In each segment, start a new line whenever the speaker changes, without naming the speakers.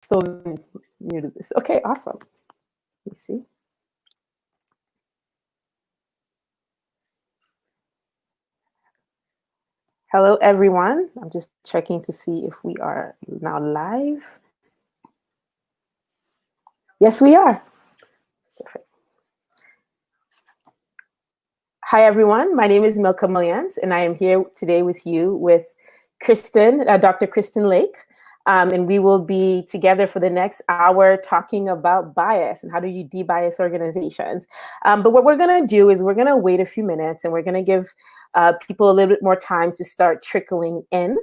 still new to this. Okay, awesome. Let me see. Hello, everyone. I'm just checking to see if we are now live. Yes, we are. Perfect. Hi, everyone. My name is Milka Millians, and I am here today with you with Dr. Kristen Liesch. And we will be together for the next hour talking about bias and how do you de-bias organizations. But what we're going to do is we're going to wait a few minutes and we're going to give people a little bit more time to start trickling in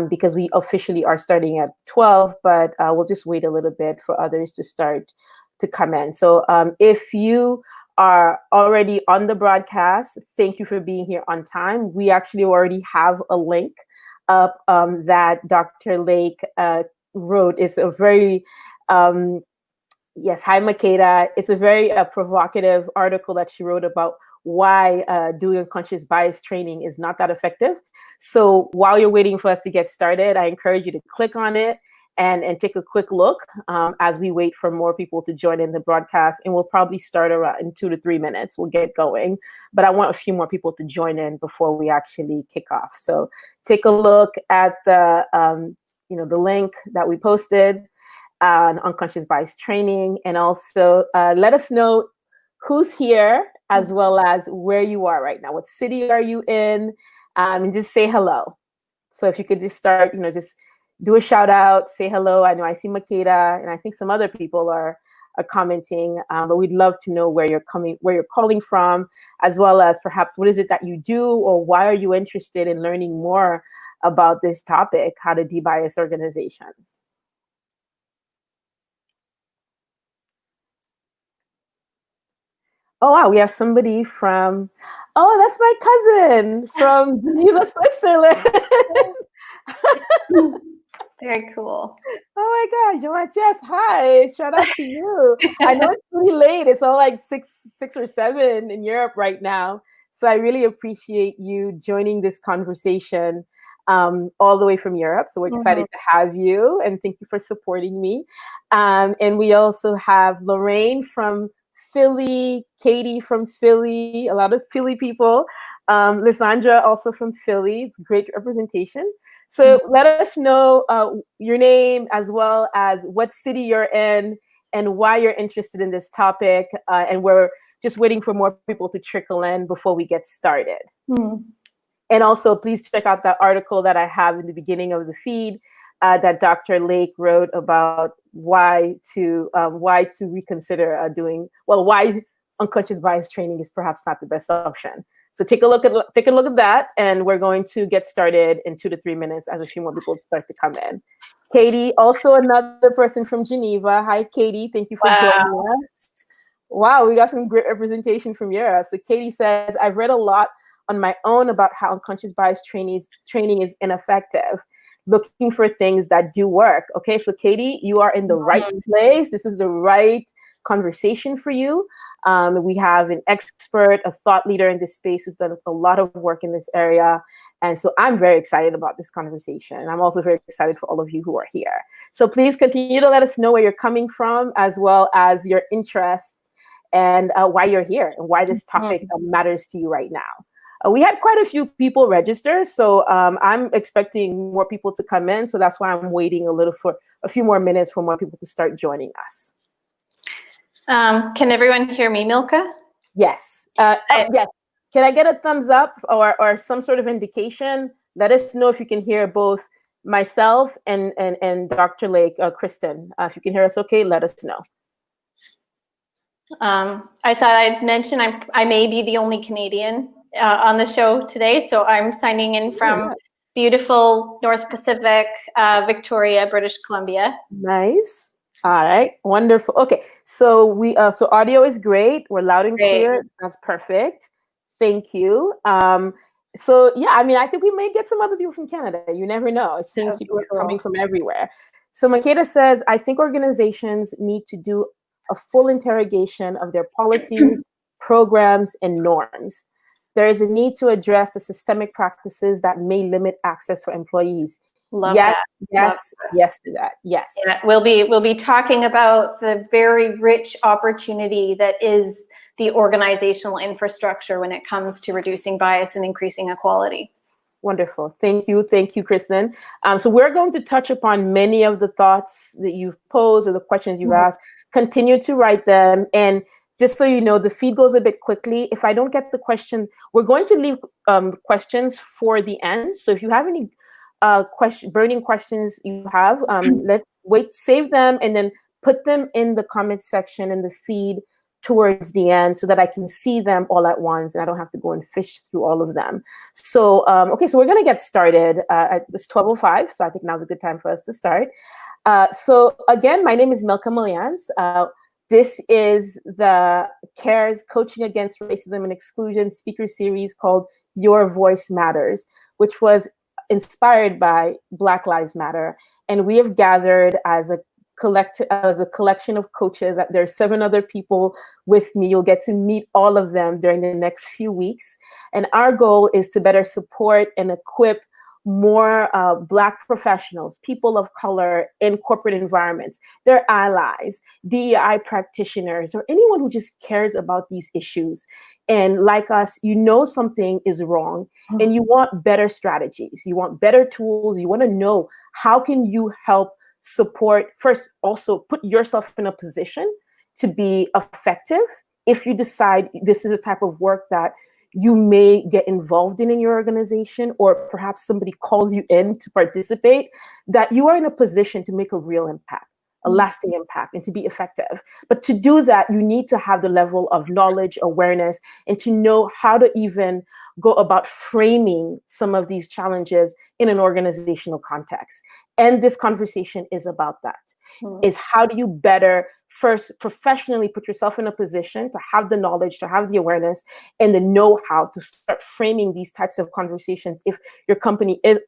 because we officially are starting at 12, but we'll just wait a little bit for others to start to come in. So if you are already on the broadcast, thank you for being here on time. We actually already have a link up that Dr. Liesch wrote. It's a very, yes, hi Makeda. It's a very provocative article that she wrote about why doing unconscious bias training is not that effective. So while you're waiting for us to get started, I encourage you to click on it and take a quick look as we wait for more people to join in the broadcast. And we'll probably start around in 2 to 3 minutes. We'll get going. But I want a few more people to join in before we actually kick off. So take a look at the, the link that we posted on unconscious bias training. And also let us know who's here as well as where you are right now. What city are you in? And just say hello. So if you could just start, just do a shout out, say hello. I know I see Makeda, and I think some other people are commenting, but we'd love to know where you're calling from, as well as perhaps what is it that you do, or why are you interested in learning more about this topic, how to de-bias organizations. Oh, wow, we have somebody from, that's my cousin from Geneva, Switzerland.
Very cool.
Oh my God, Jess, hi, shout out to you. I know it's pretty late. It's all like 6 or 7 in Europe right now. So I really appreciate you joining this conversation all the way from Europe. So we're excited to have you, and thank you for supporting me. And we also have Lorraine from Philly, Katie from Philly, a lot of Philly people. Lysandra also from Philly. It's great representation. So let us know your name as well as what city you're in and why you're interested in this topic. And we're just waiting for more people to trickle in before we get started. And also, please check out that article that I have in the beginning of the feed that Dr. Liesch wrote about why to reconsider why unconscious bias training is perhaps not the best option. So take a look at that, and we're going to get started in 2 to 3 minutes as a few more people start to come in. Katie, also another person from Geneva. Hi, Katie. Thank you for joining us. Wow, we got some great representation from Europe. So Katie says, I've read a lot on my own about how unconscious bias training is ineffective, looking for things that do work. Okay, so Katie, you are in the right place. This is the right conversation for you. We have an expert, a thought leader in this space who's done a lot of work in this area. And so I'm very excited about this conversation. I'm also very excited for all of you who are here. So please continue to let us know where you're coming from, as well as your interests and why you're here and why this topic matters to you right now. We had quite a few people register, so I'm expecting more people to come in. So that's why I'm waiting for a few more minutes for more people to start joining us.
Can everyone hear me, Milka?
Yes. Yes. Can I get a thumbs up or some sort of indication? Let us know if you can hear both myself and Dr. Liesch, Kristen. If you can hear us okay, let us know.
I thought I'd mention I may be the only Canadian on the show today, so I'm signing in from beautiful North Pacific, Victoria, British Columbia.
Nice. All right, wonderful. Okay, so so audio is great. We're loud and clear. That's perfect. Thank you. So yeah, I mean, I think we may get some other people from Canada. You never know. It seems people are coming from everywhere. So Makeda says, I think organizations need to do a full interrogation of their policies, programs, and norms. There is a need to address the systemic practices that may limit access for employees,
Love
Yes,
that.
yes, yes to that. Yes.
Yeah, we'll be talking about the very rich opportunity that is the organizational infrastructure when it comes to reducing bias and increasing equality.
Wonderful. Thank you, Kristen. So we're going to touch upon many of the thoughts that you've posed or the questions you've asked. Continue to write them. And just so you know, the feed goes a bit quickly. If I don't get the question, we're going to leave questions for the end. So if you have any burning questions you have, let's wait, save them, and then put them in the comment section in the feed towards the end so that I can see them all at once and I don't have to go and fish through all of them. So, okay, so we're going to get started. It's 12:05, so I think now's a good time for us to start. So again, my name is Milka Malians. This is the CARE's Coaching Against Racism and Exclusion speaker series called Your Voice Matters, which was inspired by Black Lives Matter. And we have gathered as a collection of coaches. There are 7 other people with me. You'll get to meet all of them during the next few weeks. And our goal is to better support and equip more Black professionals, people of color in corporate environments, their allies, DEI practitioners, or anyone who just cares about these issues. And like us, you know something is wrong and you want better strategies, you want better tools, you want to know how can you help support, first, also put yourself in a position to be effective if you decide this is a type of work that you may get involved in your organization, or perhaps somebody calls you in to participate, that you are in a position to make a real impact, a lasting impact, and to be effective. But to do that, you need to have the level of knowledge, awareness, and to know how to even go about framing some of these challenges in an organizational context. And this conversation is about that. Is how do you better first professionally put yourself in a position to have the knowledge, to have the awareness, and the know-how to start framing these types of conversations if your company is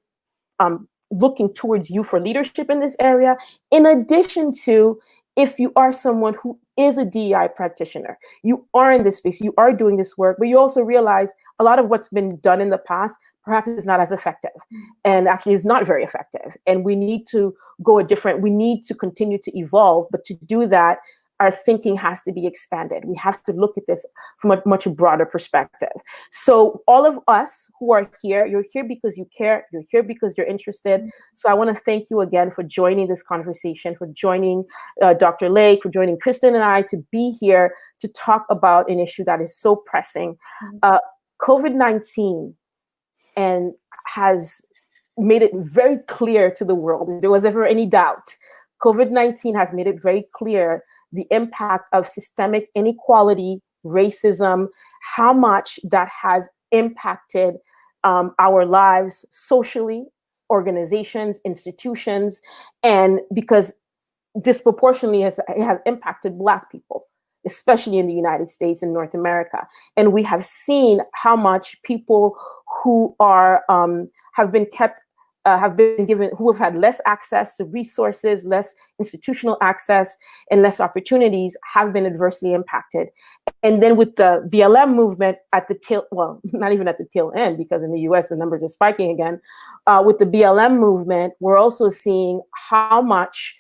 looking towards you for leadership in this area, in addition to if you are someone who is a DEI practitioner, you are in this space, you are doing this work, but you also realize a lot of what's been done in the past perhaps is not as effective and actually is not very effective. And we need to we need to continue to evolve, but to do that, our thinking has to be expanded. We have to look at this from a much broader perspective. So all of us who are here, you're here because you care, you're here because you're interested. So I want to thank you again for joining this conversation, for joining Dr. Lake, for joining Kristen and I to be here to talk about an issue that is so pressing. COVID-19 and has made it very clear to the world, if there was ever any doubt, COVID-19 has made it very clear the impact of systemic inequality, racism, how much that has impacted our lives socially, organizations, institutions, and because disproportionately it has impacted Black people, especially in the United States and North America. And we have seen how much people who are have been given, who have had less access to resources, less institutional access, and less opportunities have been adversely impacted. And then with the BLM movement at the tail, well, not even at the tail end, because in the US, the numbers are spiking again. With the BLM movement, we're also seeing how much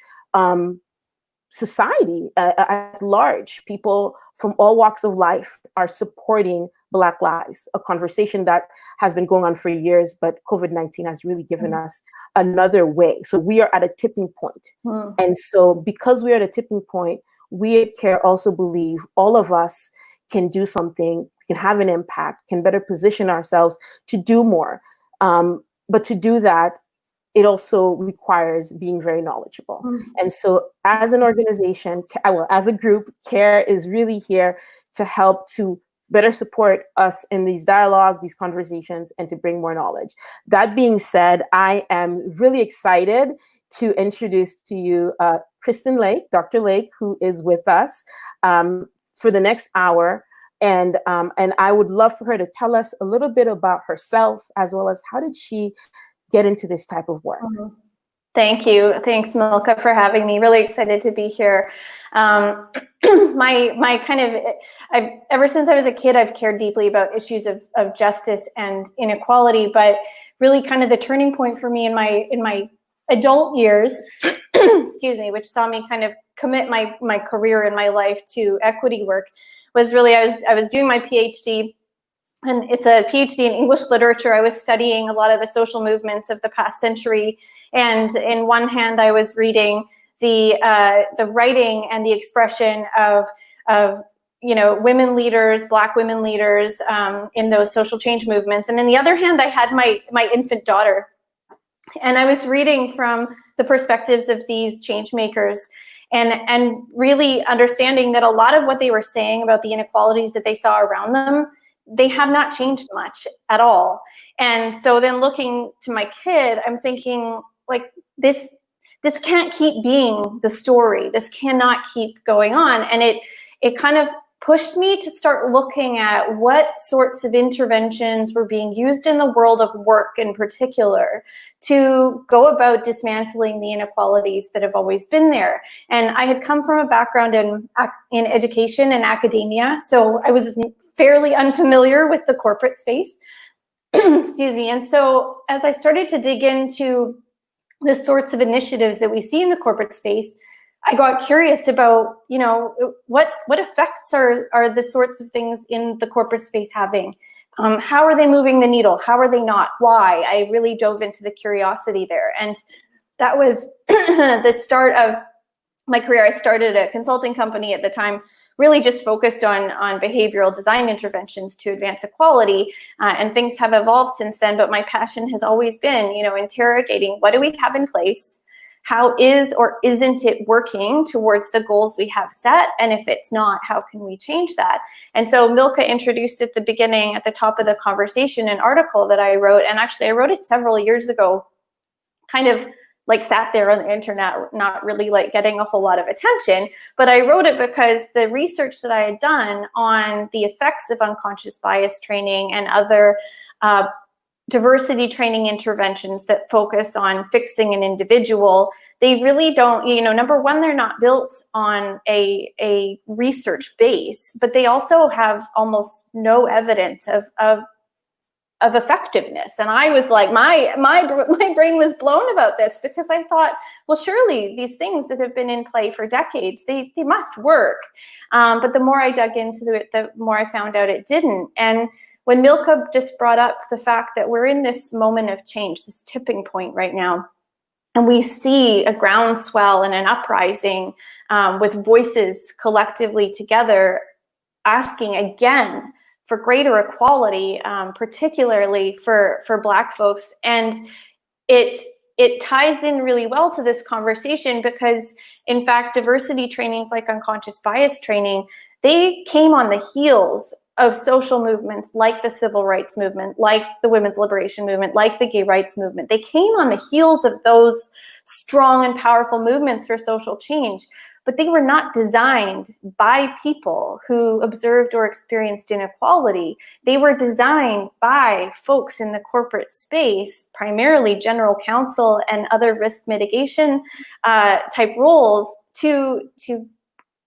society at large, people from all walks of life are supporting Black lives, a conversation that has been going on for years, but COVID-19 has really given us another way. So we are at a tipping point. And so because we are at a tipping point, we at CARE also believe all of us can do something, can have an impact, can better position ourselves to do more. But to do that, it also requires being very knowledgeable. And so as an organization, well, as a group, CARE is really here to help to better support us in these dialogues, these conversations, and to bring more knowledge. That being said, I am really excited to introduce to you Kristen Lake, Dr. Lake, who is with us for the next hour. And I would love for her to tell us a little bit about herself, as well as how did she get into this type of work.
Thank you. Thanks, Milka, for having me. Really excited to be here. My kind of, ever since I was a kid, I've cared deeply about issues of justice and inequality, but really kind of the turning point for me in my adult years, excuse me, which saw me kind of commit my career and my life to equity work, was really, I was doing my PhD, and it's a PhD in English literature. I was studying a lot of the social movements of the past century, and in one hand I was reading the writing and the expression of women leaders, Black women leaders in those social change movements, and in the other hand I had my infant daughter. And I was reading from the perspectives of these change makers, and really understanding that a lot of what they were saying about the inequalities that they saw around them, they have not changed much at all. And so then looking to my kid, I'm thinking, like, this can't keep being the story. This cannot keep going on. And it kind of pushed me to start looking at what sorts of interventions were being used in the world of work in particular to go about dismantling the inequalities that have always been there. And I had come from a background in education and academia, so I was fairly unfamiliar with the corporate space. Excuse me. And so as I started to dig into the sorts of initiatives that we see in the corporate space, I got curious about, what effects are the sorts of things in the corporate space having? How are they moving the needle? How are they not? Why? I really dove into the curiosity there. And that was the start of my career. I started a consulting company at the time, really just focused on behavioral design interventions to advance equality. And things have evolved since then, but my passion has always been, interrogating what do we have in place? How is or isn't it working towards the goals we have set? And if it's not, how can we change that? And so Milka introduced at the beginning, at the top of the conversation, an article that I wrote. And actually, I wrote it several years ago, kind of like sat there on the internet, not really like getting a whole lot of attention. But I wrote it because the research that I had done on the effects of unconscious bias training and other diversity training interventions that focus on fixing an individual, they really don't, number one, they're not built on a research base, but they also have almost no evidence of effectiveness. And I was like, my brain was blown about this, because I thought, well, surely these things that have been in play for decades, they must work. But the more I dug into it, the more I found out it didn't. And when Milka just brought up the fact that we're in this moment of change, this tipping point right now, and we see a groundswell and an uprising with voices collectively together asking again for greater equality, particularly for Black folks. And it ties in really well to this conversation, because in fact, diversity trainings like unconscious bias training, they came on the heels of social movements like the civil rights movement, like the women's liberation movement, like the gay rights movement. They came on the heels of those strong and powerful movements for social change, but they were not designed by people who observed or experienced inequality. They were designed by folks in the corporate space, primarily general counsel and other risk mitigation type roles, to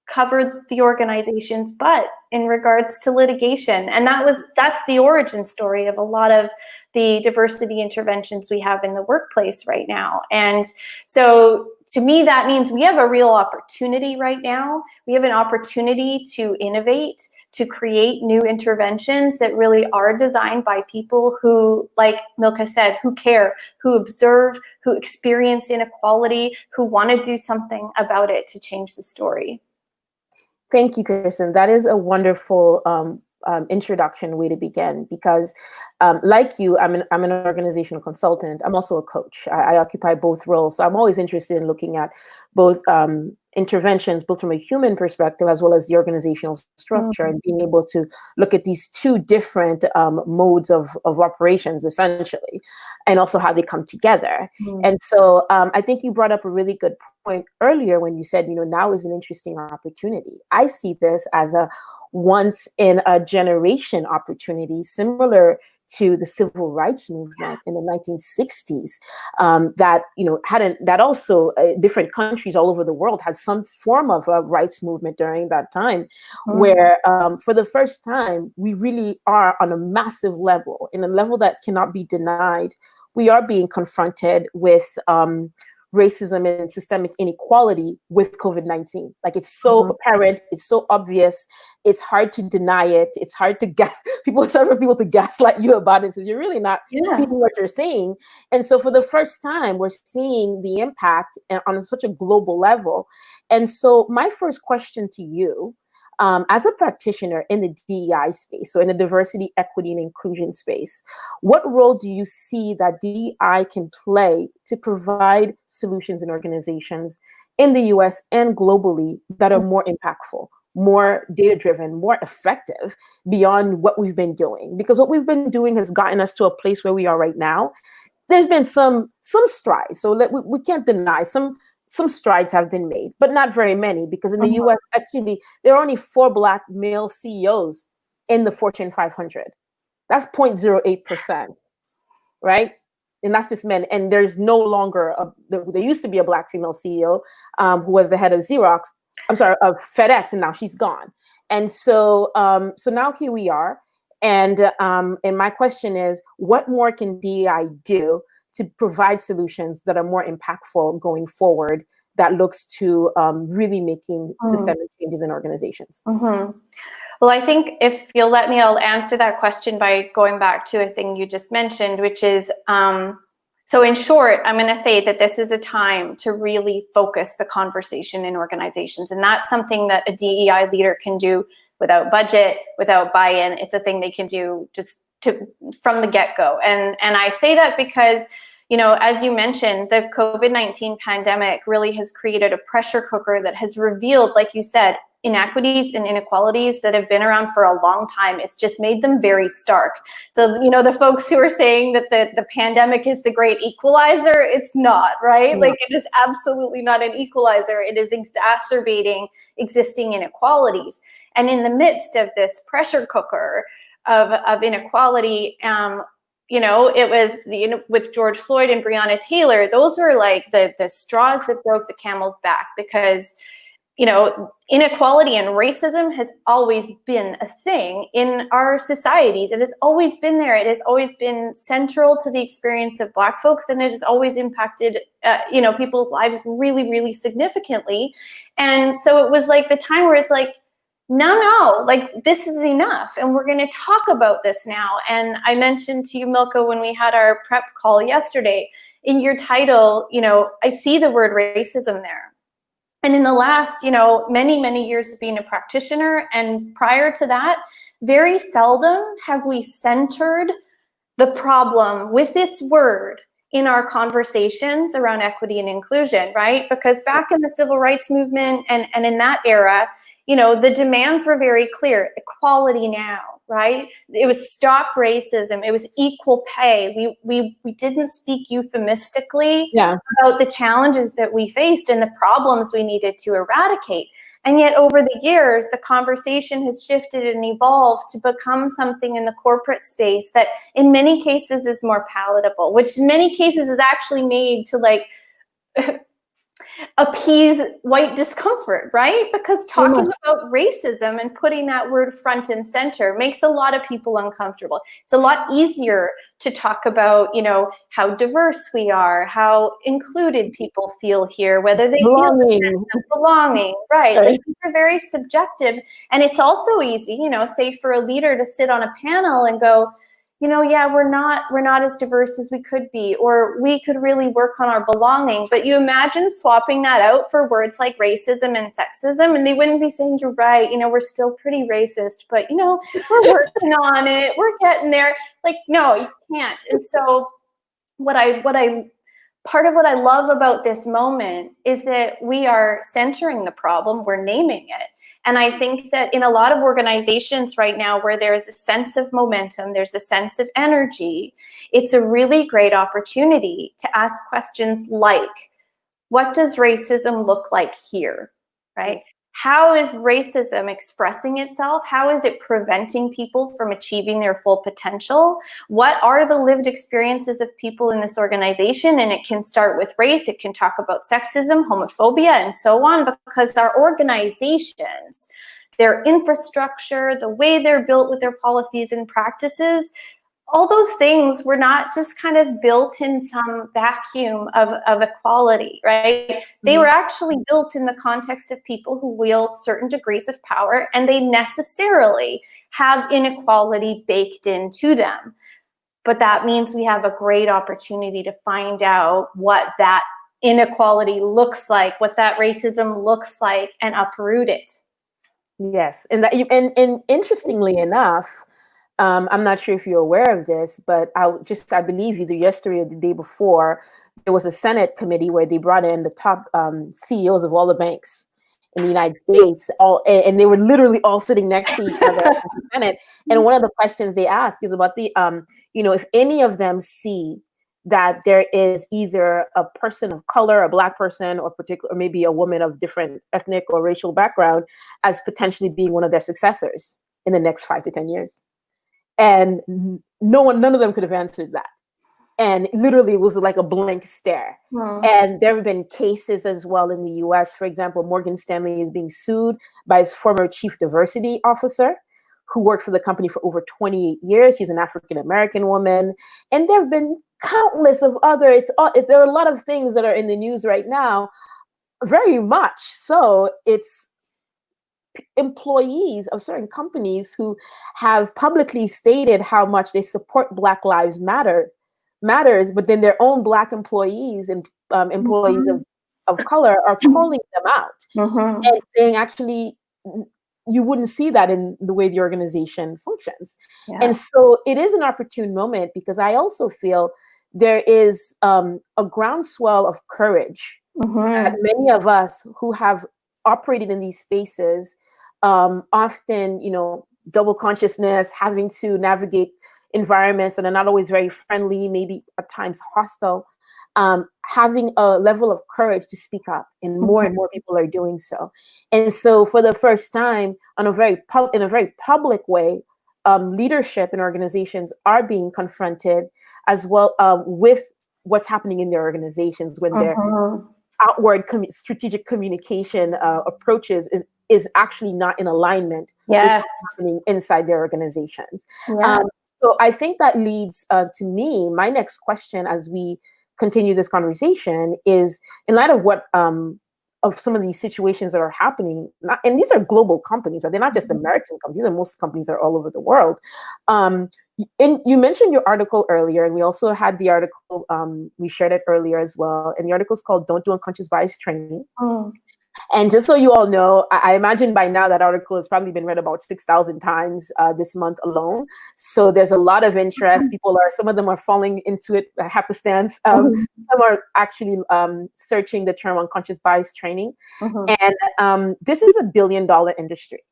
covered the organization's butt in regards to litigation. And that's the origin story of a lot of the diversity interventions we have in the workplace right now. And so to me, that means we have a real opportunity right now. We have an opportunity to innovate, to create new interventions that really are designed by people who, like Milka said, who care, who observe, who experience inequality, who want to do something about it to change the story.
Thank you, Kristen. That is a wonderful introduction way to begin, because like you, I'm an organizational consultant. I'm also a coach. I occupy both roles. So I'm always interested in looking at both interventions, both from a human perspective as well as the organizational structure, and being able to look at these two different modes of operations, essentially, and also how they come together. And so I think you brought up a really good point earlier when you said, now is an interesting opportunity. I see this as a once in a generation opportunity, similar to the civil rights movement in the 1960s, that also different countries all over the world had some form of a rights movement during that time, where for the first time, we really are on a massive level, in a level that cannot be denied. We are being confronted with racism and systemic inequality with COVID-19. Like, it's so apparent, it's so obvious, it's hard to deny it, it's hard to it's hard for people to gaslight you about it, because you're really not seeing what you're seeing. And so for the first time, we're seeing the impact on such a global level. And so my first question to you, as a practitioner in the DEI space, so in the diversity, equity, and inclusion space, what role do you see that DEI can play to provide solutions in organizations in the US and globally that are more impactful, more data-driven, more effective beyond what we've been doing? Because what we've been doing has gotten us to a place where we are right now. There's been some strides, so we can't deny some strides have been made, but not very many, because in the US, actually, there are only 4 Black male CEOs in the Fortune 500. That's 0.08%, right? And that's just men. And there's no longer, there used to be a Black female CEO who was the head of of FedEx, and now she's gone. And so, so now here we are. And my question is, what more can DEI do to provide solutions that are more impactful going forward, that looks to really making systemic changes in organizations?
Well, I think if you'll let me, I'll answer that question by going back to a thing you just mentioned, which is, so in short, I'm going to say that this is a time to really focus the conversation in organizations. And that's something that a DEI leader can do without budget, without buy-in. It's a thing they can do just from the get-go. And I say that because, you know, as you mentioned, the COVID-19 pandemic really has created a pressure cooker that has revealed, like you said, inequities and inequalities that have been around for a long time. It's just made them very stark. So, you know, the folks who are saying that the pandemic is the great equalizer, it's not, right? Like, it is absolutely not an equalizer. It is exacerbating existing inequalities. And in the midst of this pressure cooker of inequality, you know, it was, you know, with George Floyd and Breonna Taylor, those were like the straws that broke the camel's back, because, you know, inequality and racism has always been a thing in our societies. It has always been there. It has always been central to the experience of Black folks, and it has always impacted, you know, people's lives really, really significantly. And so it was like the time where it's like, no, like, this is enough, and we're going to talk about this now. And I mentioned to you, Milka, when we had our prep call yesterday, in your title, you know, I see the word racism there. And in the last, you know, many, many years of being a practitioner, and prior to that, very seldom have we centered the problem with its word in our conversations around equity and inclusion, right? Because back in the civil rights movement and in that era, you know, the demands were very clear: equality now, right? It was stop racism. It was equal pay. We didn't speak euphemistically about the challenges that we faced and the problems we needed to eradicate. And yet over the years, the conversation has shifted and evolved to become something in the corporate space that in many cases is more palatable, which in many cases is actually made to like appease white discomfort, right? Because talking about racism and putting that word front and center makes a lot of people uncomfortable. It's a lot easier to talk about, you know, how diverse we are, how included people feel here, whether they feel belonging, right? Like, these are very subjective. And it's also easy, you know, say for a leader to sit on a panel and go, you know, yeah, we're not as diverse as we could be, or we could really work on our belonging. But you imagine swapping that out for words like racism and sexism, and they wouldn't be saying, you're right, you know, we're still pretty racist, but, you know, we're working on it, we're getting there. Like, no, you can't. And so part of what I love about this moment is that we are centering the problem, we're naming it. And I think that in a lot of organizations right now where there is a sense of momentum, there's a sense of energy, it's a really great opportunity to ask questions like, what does racism look like here, right? How is racism expressing itself? How is it preventing people from achieving their full potential? What are the lived experiences of people in this organization? And it can start with race, it can talk about sexism, homophobia, and so on, because our organizations, their infrastructure, the way they're built with their policies and practices, all those things were not just kind of built in some vacuum of equality, right? They were actually built in the context of people who wield certain degrees of power, and they necessarily have inequality baked into them. But that means we have a great opportunity to find out what that inequality looks like, what that racism looks like, and uproot it.
Yes, and and interestingly enough, I'm not sure if you're aware of this, but I believe either yesterday or the day before, there was a Senate committee where they brought in the top CEOs of all the banks in the United States, and they were literally all sitting next to each other in the Senate. And one of the questions they ask is about the, if any of them see that there is either a person of color, a Black person, or maybe a woman of different ethnic or racial background as potentially being one of their successors in the next 5 to 10 years. And none of them could have answered that. And literally it was like a blank stare. And there have been cases as well in the US. For example, Morgan Stanley is being sued by its former chief diversity officer who worked for the company for over 28 years. She's an African-American woman. And there have been countless of other, there are a lot of things that are in the news right now, very much so. It's employees of certain companies who have publicly stated how much they support Black Lives matters, but then their own Black employees and employees of color are calling them out and saying, actually, you wouldn't see that in the way the organization functions. Yeah. And so it is an opportune moment, because I also feel there is a groundswell of courage that many of us who have operated in these spaces, often, double consciousness, having to navigate environments that are not always very friendly, maybe at times hostile, having a level of courage to speak up, and more people are doing so. And so for the first time, in a very public way, leadership and organizations are being confronted as well with what's happening in their organizations when their outward strategic communication approaches is actually not in alignment with what's happening inside their organizations. So I think that leads to me, my next question as we continue this conversation is, in light of what of some of these situations that are happening, and these are global companies, they're not just American companies, most companies are all over the world. And you mentioned your article earlier, and we also had the article, we shared it earlier as well, and the article is called Don't Do Unconscious Bias Training. And just so you all know, I imagine by now that article has probably been read about 6,000 times this month alone. So there's a lot of interest. Some of them are falling into it happenstance. Some are actually searching the term unconscious bias training. And this is $1 billion industry.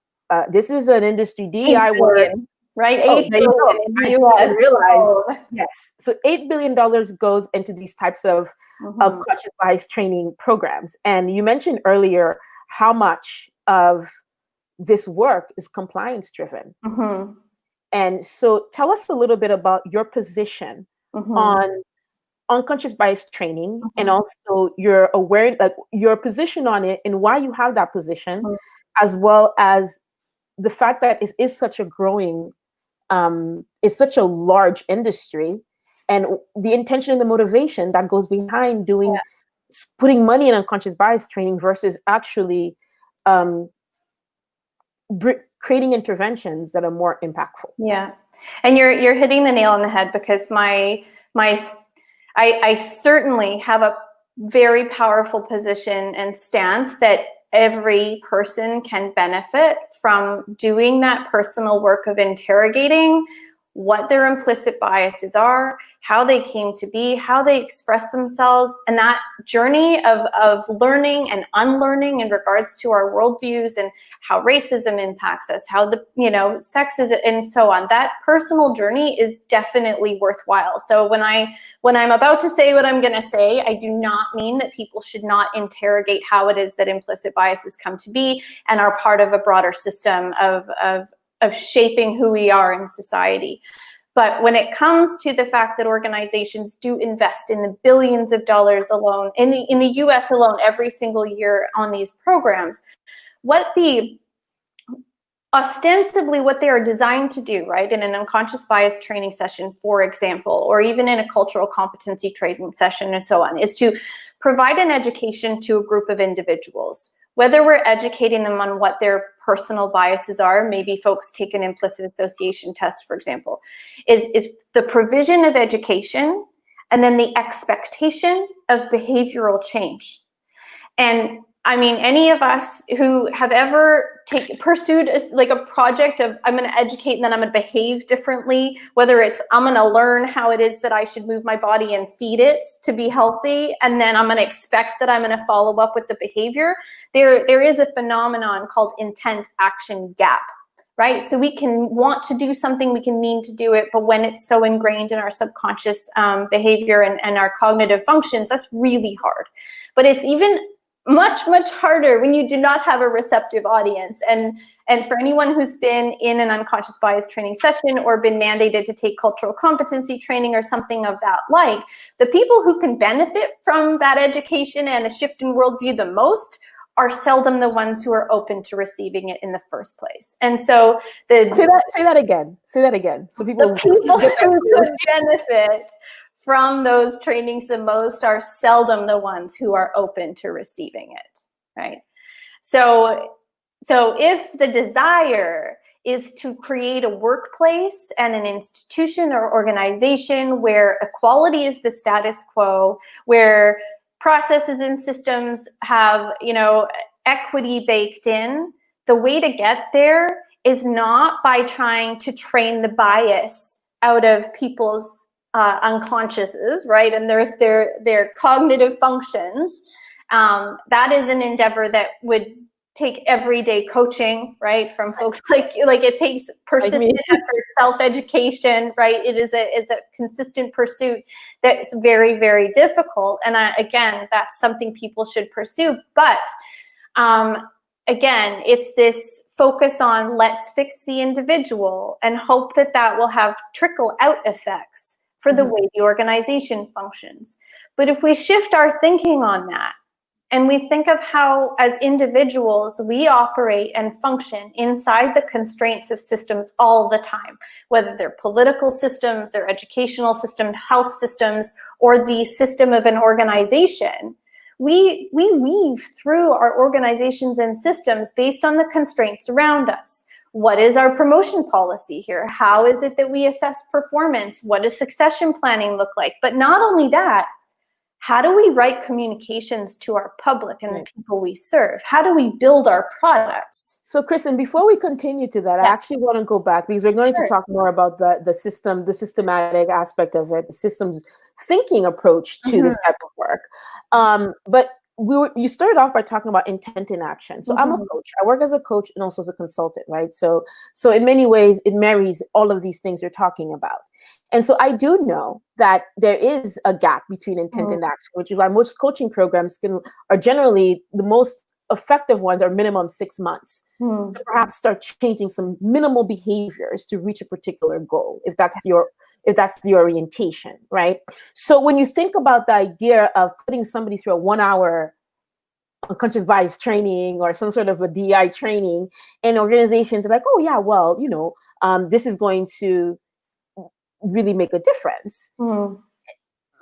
This is an industry DEI work.
Right, $8 billion in the US.
I realized, yes. So $8 billion goes into these types of conscious bias training programs. And you mentioned earlier how much of this work is compliance driven. And so tell us a little bit about your position on unconscious bias training, and also your your position on it and why you have that position, as well as the fact that it is such a growing, it's such a large industry, and the intention and the motivation that goes behind putting money in unconscious bias training versus actually creating interventions that are more impactful.
Yeah, and you're hitting the nail on the head, because I certainly have a very powerful position and stance that every person can benefit from doing that personal work of interrogating what their implicit biases are, how they came to be, how they express themselves, and that journey of learning and unlearning in regards to our worldviews and how racism impacts us, how the sexism and so on. That personal journey is definitely worthwhile. So when I'm about to say what I'm going to say, I do not mean that people should not interrogate how it is that implicit biases come to be and are part of a broader system of shaping who we are in society. But when it comes to the fact that organizations do invest in the billions of dollars alone, in the US alone, every single year on these programs, what the ostensibly what they are designed to do, right, in an unconscious bias training session, for example, or even in a cultural competency training session and so on, is to provide an education to a group of individuals. Whether we're educating them on what their personal biases are, maybe folks take an implicit association test, for example, is the provision of education and then the expectation of behavioral change. And I mean, any of us who have ever pursued a project of I'm going to educate and then I'm going to behave differently, whether it's I'm going to learn how it is that I should move my body and feed it to be healthy, and then I'm going to expect that I'm going to follow up with the behavior, there is a phenomenon called intent-action gap. Right? So we can want to do something, we can mean to do it, but when it's so ingrained in our subconscious behavior and our cognitive functions, that's really hard. But it's even much harder when you do not have a receptive audience. And for anyone who's been in an unconscious bias training session or been mandated to take cultural competency training or something of that like, the people who can benefit from that education and a shift in worldview the most are seldom the ones who are open to receiving it in the first place. And so
say that again. So
people who could benefit from those trainings the most are seldom the ones who are open to receiving it, right? So if the desire is to create a workplace and an institution or organization where equality is the status quo, where processes and systems have, equity baked in, the way to get there is not by trying to train the bias out of people's unconsciouses, right? And there's their cognitive functions. That is an endeavor that would take everyday coaching, right? From folks like it takes persistent effort, self-education, right? It's a consistent pursuit that's very, very difficult. And again, that's something people should pursue. But again, it's this focus on let's fix the individual and hope that will have trickle out effects for the way the organization functions. But if we shift our thinking on that, and we think of how, as individuals, we operate and function inside the constraints of systems all the time, whether they're political systems, their educational system, health systems, or the system of an organization, we weave through our organizations and systems based on the constraints around us. What is our promotion policy here? How is it that we assess performance? What does succession planning look like? But not only that, how do we write communications to our public and the people we serve? How do we build our products?
So, Kristen, before we continue to that, I actually want to go back because we're going to talk more about the systematic aspect of it, the systems thinking approach to this type of work. But you started off by talking about intent in action. So I'm a coach. I work as a coach and also as a consultant, right? So in many ways, it marries all of these things you're talking about. And so I do know that there is a gap between intent and action, which is why most coaching programs are generally the most effective ones are minimum 6 months to perhaps start changing some minimal behaviors to reach a particular goal, if that's the orientation, right? So when you think about the idea of putting somebody through a 1 hour unconscious bias training or some sort of a DI training, and organizations are like, oh yeah, well, this is going to really make a difference.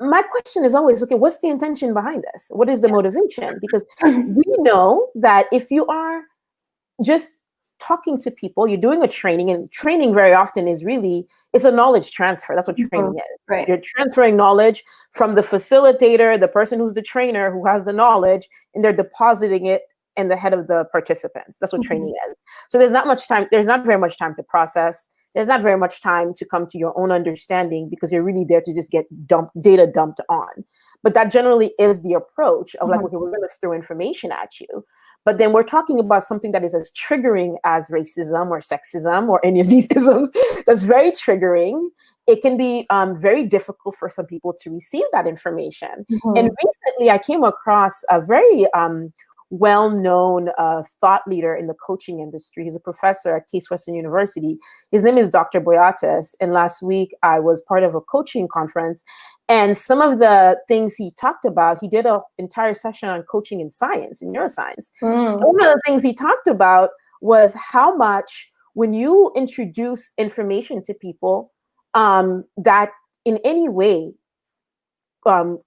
My question is always, okay, what's the intention behind this? What is the motivation? Because we know that if you are just talking to people, you're doing a training, and training very often is it's a knowledge transfer. That's what training is.
Right.
You're transferring knowledge from the facilitator, the person who's the trainer who has the knowledge, and they're depositing it in the head of the participants. That's what training is. So there's not very much time to process. There's not very much time to come to your own understanding because you're really there to just get data dumped on. But that generally is the approach of like, okay, we're going to throw information at you. But then we're talking about something that is as triggering as racism or sexism or any of these isms. That's very triggering. It can be very difficult for some people to receive that information. And recently I came across a very well-known thought leader in the coaching industry. He's a professor at Case Western University. His name is Dr. Boyatis. And last week I was part of a coaching conference, and some of the things he talked about, he did an entire session on coaching in science, in neuroscience. One of the things he talked about was how much when you introduce information to people that in any way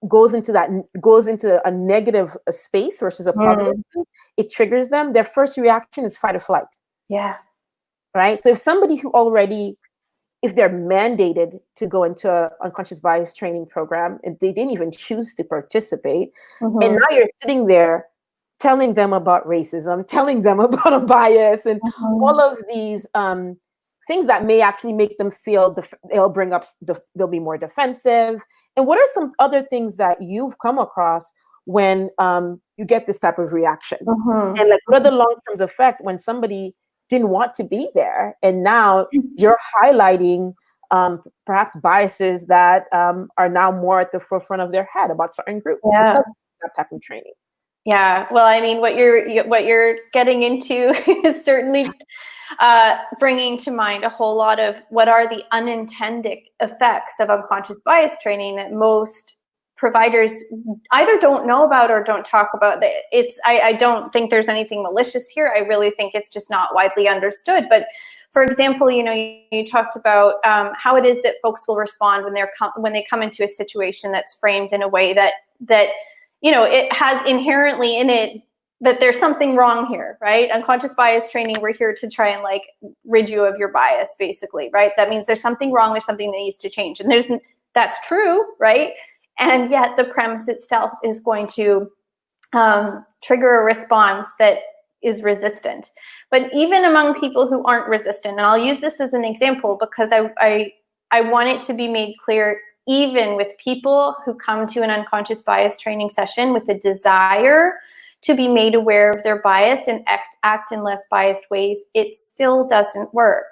goes into a negative space versus a positive space, it triggers them. Their first reaction is fight or flight.
Yeah.
Right. So if somebody who already, if they're mandated to go into an unconscious bias training program, and they didn't even choose to participate, and now you're sitting there telling them about racism, telling them about a bias, and all of these things that may actually make them feel they'll be more defensive. And what are some other things that you've come across when you get this type of reaction? And like, what are the long-term effects when somebody didn't want to be there, and now you're highlighting perhaps biases that are now more at the forefront of their head about certain groups because of that type of training?
Yeah, well, I mean, what you're getting into is certainly bringing to mind a whole lot of what are the unintended effects of unconscious bias training that most providers either don't know about or don't talk about. I don't think there's anything malicious here. I really think it's just not widely understood. But for example, you talked about how it is that folks will respond when they come into a situation that's framed in a way that it has inherently in it that there's something wrong here, right? Unconscious bias training, we're here to try and like rid you of your bias, basically, right? That means there's something wrong, there's something that needs to change. And that's true, right? And yet the premise itself is going to trigger a response that is resistant. But even among people who aren't resistant, and I'll use this as an example because I want it to be made clear, even with people who come to an unconscious bias training session with the desire to be made aware of their bias and act in less biased ways, it still doesn't work.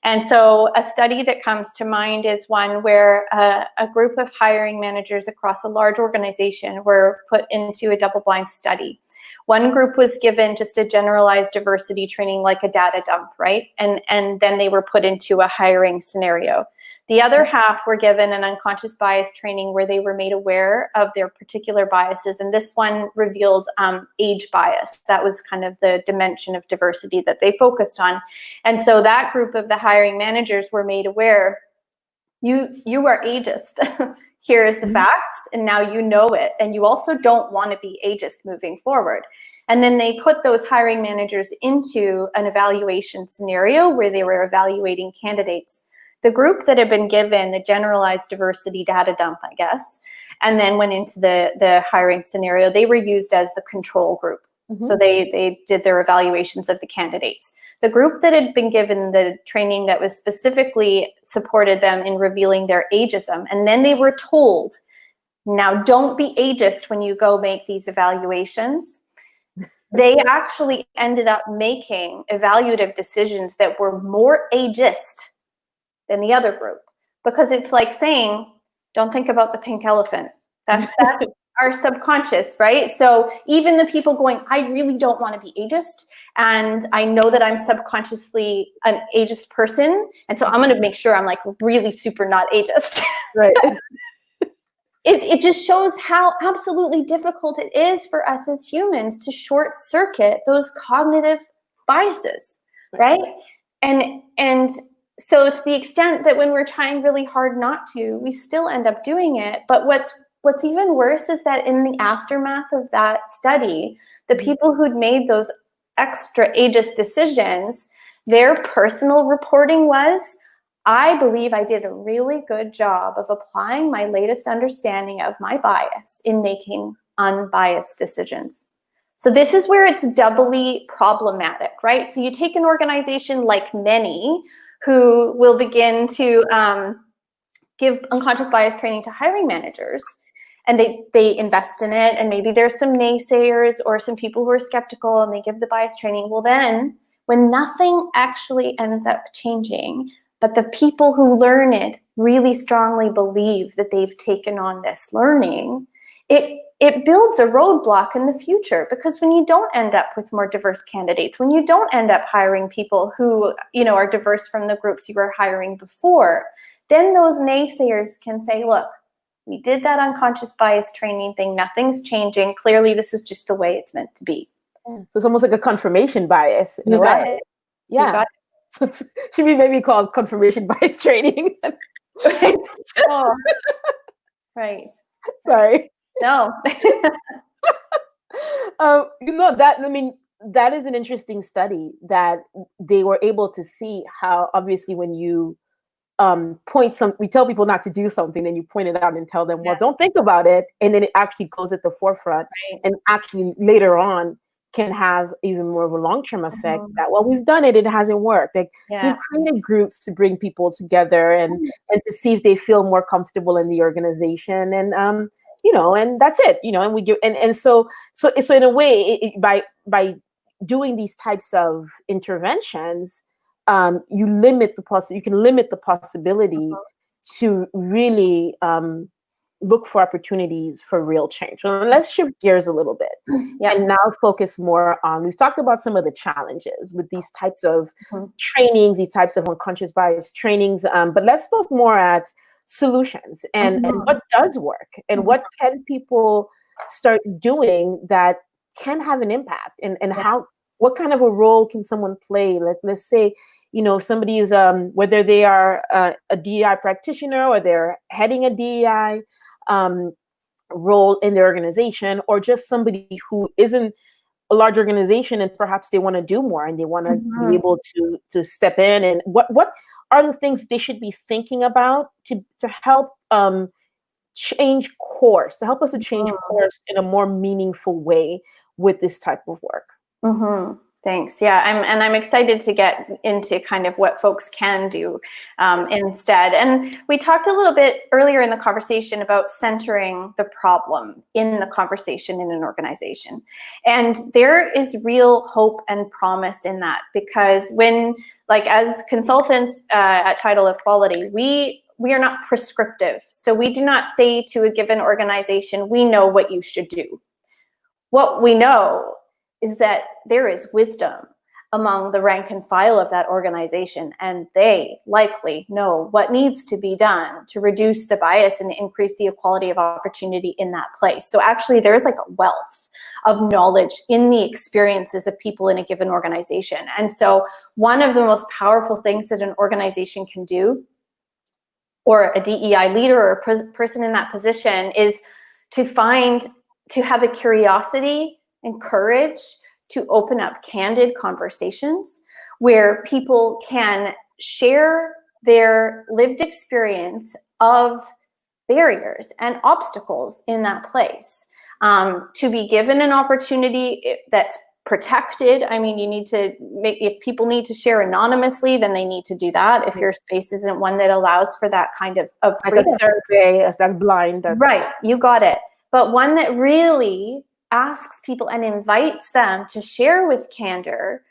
And so a study that comes to mind is one where a group of hiring managers across a large organization were put into a double-blind study. One group was given just a generalized diversity training like a data dump, right? And then they were put into a hiring scenario. The other half were given an unconscious bias training where they were made aware of their particular biases. And this one revealed age bias. That was kind of the dimension of diversity that they focused on. And so that group of the hiring managers were made aware, you are ageist. Here is the facts, and now you know it, and you also don't want to be ageist moving forward. And then they put those hiring managers into an evaluation scenario where they were evaluating candidates. The group that had been given a generalized diversity data dump, I guess, and then went into the hiring scenario, they were used as the control group. So they did their evaluations of the candidates. The group that had been given the training that was specifically supported them in revealing their ageism, and then they were told, now don't be ageist when you go make these evaluations. They actually ended up making evaluative decisions that were more ageist than the other group, because it's like saying, don't think about the pink elephant. That's our subconscious, right? So even the people going, I really don't want to be ageist, and I know that I'm subconsciously an ageist person, and so I'm going to make sure I'm like really super not ageist.
Right.
It just shows how absolutely difficult it is for us as humans to short circuit those cognitive biases, right? And so to the extent that when we're trying really hard not to, we still end up doing it. But what's even worse is that in the aftermath of that study, the people who'd made those extra ageist decisions, their personal reporting was, I believe I did a really good job of applying my latest understanding of my bias in making unbiased decisions. So this is where it's doubly problematic, right? So you take an organization like many who will begin to give unconscious bias training to hiring managers, and they invest in it, and maybe there's some naysayers or some people who are skeptical, and they give the bias training. Well, then when nothing actually ends up changing, but the people who learn it really strongly believe that they've taken on this learning, it builds a roadblock in the future, because when you don't end up with more diverse candidates, when you don't end up hiring people who are diverse from the groups you were hiring before, then those naysayers can say, look, we did that unconscious bias training thing, nothing's changing, clearly this is just the way it's meant to be.
So it's almost like a confirmation bias in
You
a
got
way.
it.
Yeah.
You got it.
So it should be maybe called confirmation bias training.
Oh, right.
Sorry.
No.
That, I mean, that is an interesting study that they were able to see how obviously when you we tell people not to do something, then you point it out and tell them, well, don't think about it. And then it actually goes at the forefront and actually later on can have even more of a long-term effect that, well, we've done it, it hasn't worked. Like we've created groups to bring people together and to see if they feel more comfortable in the organization. And, and that's it, and we do. And so in a way, by doing these types of interventions, you can limit the possibility to really look for opportunities for real change. So let's shift gears a little bit and now focus more on, we've talked about some of the challenges with these types of trainings, these types of unconscious bias trainings, but let's look more at solutions and what does work and what can people start doing that can have an impact and how, what kind of a role can someone play? Let's say, somebody is, whether they are a DEI practitioner or they're heading a DEI role in their organization, or just somebody who isn't a large organization and perhaps they want to do more and they want to be able to step in. And what are the things they should be thinking about to help change course, to help us to change course in a more meaningful way with this type of work?
Thanks. Yeah, I'm excited to get into kind of what folks can do instead. And we talked a little bit earlier in the conversation about centering the problem in the conversation in an organization. And there is real hope and promise in that, because when, like, as consultants at Title Equality, we are not prescriptive. So we do not say to a given organization, we know what you should do. What we know is that there is wisdom among the rank and file of that organization, and they likely know what needs to be done to reduce the bias and increase the equality of opportunity in that place. So actually there's like a wealth of knowledge in the experiences of people in a given organization. And so one of the most powerful things that an organization can do, or a DEI leader or a person in that position, is to have a curiosity and courage to open up candid conversations where people can share their lived experience of barriers and obstacles in that place, to be given an opportunity that's protected. I mean, you need to if people need to share anonymously, then they need to do that. If your space isn't one that allows for that kind of
like a survey, that's blind.
Right, you got it. But one that really asks people and invites them to share with candor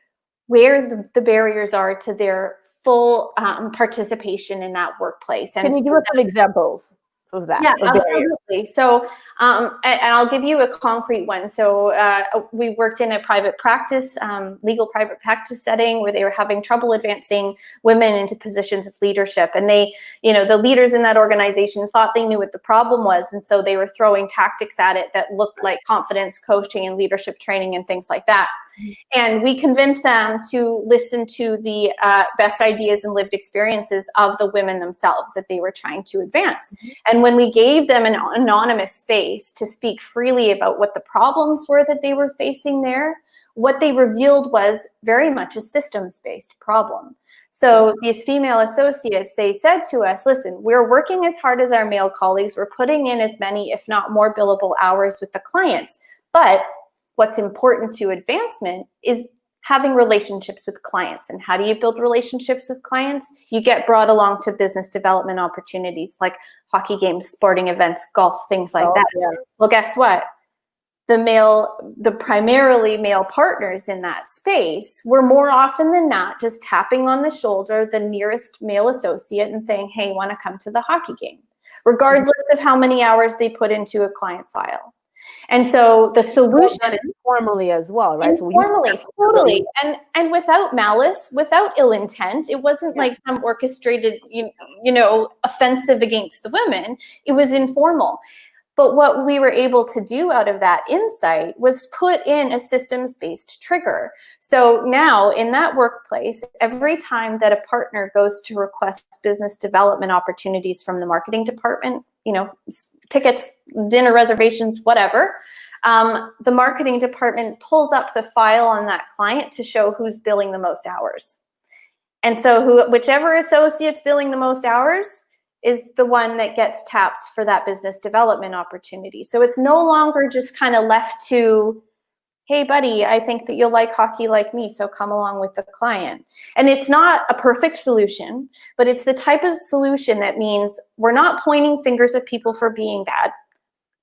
where the barriers are to their full participation in that workplace. And
can you give us some examples of that?
Yeah, absolutely. So, and I'll give you a concrete one. So we worked in a private practice, legal private practice setting where they were having trouble advancing women into positions of leadership. And they, the leaders in that organization thought they knew what the problem was. And so they were throwing tactics at it that looked like confidence coaching and leadership training and things like that. And we convinced them to listen to the best ideas and lived experiences of the women themselves that they were trying to advance. And when we gave them an anonymous space to speak freely about what the problems were that they were facing there, what they revealed was very much a systems-based problem. So these female associates, they said to us, listen, we're working as hard as our male colleagues. We're putting in as many, if not more, billable hours with the clients. But what's important to advancement is having relationships with clients. And how do you build relationships with clients? You get brought along to business development opportunities like hockey games, sporting events, golf, things like that. Yeah. Well, guess what? The primarily male partners in that space were more often than not just tapping on the shoulder the nearest male associate and saying, hey, want to come to the hockey game, regardless of how many hours they put into a client file. And so the solution,
informally as well, right?
Informally, totally, and without malice, without ill intent. It wasn't like some orchestrated, offensive against the women. It was informal. But what we were able to do out of that insight was put in a systems-based trigger. So now in that workplace, every time that a partner goes to request business development opportunities from the marketing department, tickets, dinner reservations, whatever, the marketing department pulls up the file on that client to show who's billing the most hours. And so whichever associate's billing the most hours is the one that gets tapped for that business development opportunity. So it's no longer just kind of left to, hey buddy, I think that you'll like hockey like me, so come along with the client. And it's not a perfect solution, but it's the type of solution that means we're not pointing fingers at people for being bad.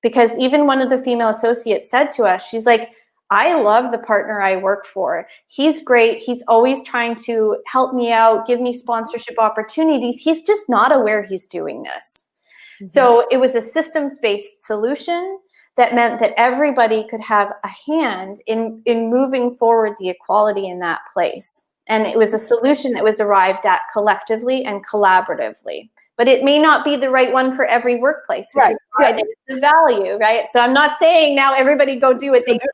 Because even one of the female associates said to us, she's like, I love the partner I work for. He's great. He's always trying to help me out, give me sponsorship opportunities. He's just not aware he's doing this. Mm-hmm. So it was a systems-based solution that meant that everybody could have a hand in moving forward the equality in that place. And it was a solution that was arrived at collectively and collaboratively. But it may not be the right one for every workplace, which is why there's the value, right? So I'm not saying now everybody go do what they did.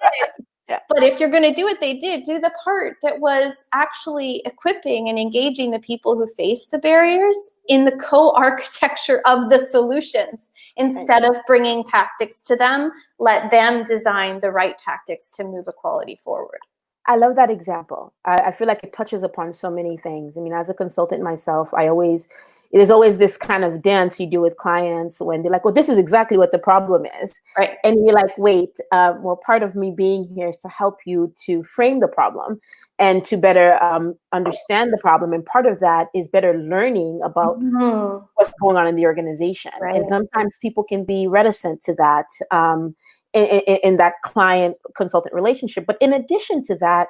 Yeah. But if you're going to do what they did, do the part that was actually equipping and engaging the people who face the barriers in the co-architecture of the solutions. Instead of bringing tactics to them, let them design the right tactics to move equality forward.
I love that example. I feel like it touches upon so many things. I mean, as a consultant myself, there's always this kind of dance you do with clients when they're like, well, this is exactly what the problem is.
Right.
And you're like, wait, well, part of me being here is to help you to frame the problem and to better understand the problem. And part of that is better learning about what's going on in the organization. Right. And sometimes people can be reticent to that in that client consultant relationship. But in addition to that,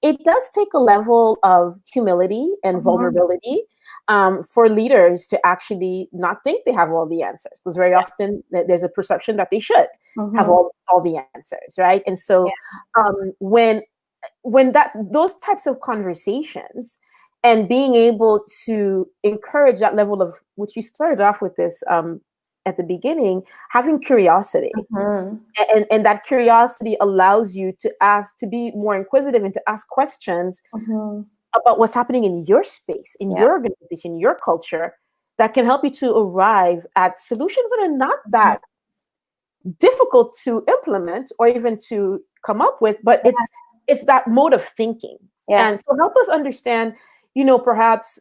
it does take a level of humility and vulnerability for leaders to actually not think they have all the answers, because very often there's a perception that they should have all the answers, right? And so when those types of conversations and being able to encourage that level of, which you started off with this at the beginning, having curiosity, and that curiosity allows you to be more inquisitive and to ask questions about what's happening in your space, in your organization, your culture, that can help you to arrive at solutions that are not that difficult to implement or even to come up with, but it's that mode of thinking. And so help us understand, perhaps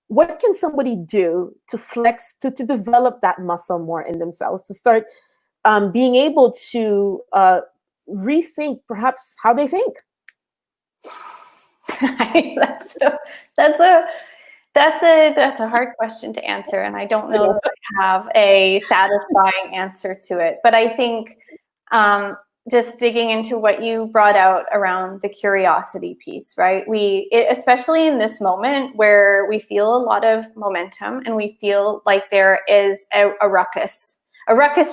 what can somebody do to flex, to develop that muscle more in themselves, to start being able to rethink perhaps how they think?
That's a hard question to answer, and I don't know that I have a satisfying answer to it. But I think just digging into what you brought out around the curiosity piece, right? Especially in this moment where we feel a lot of momentum and we feel like there is a ruckus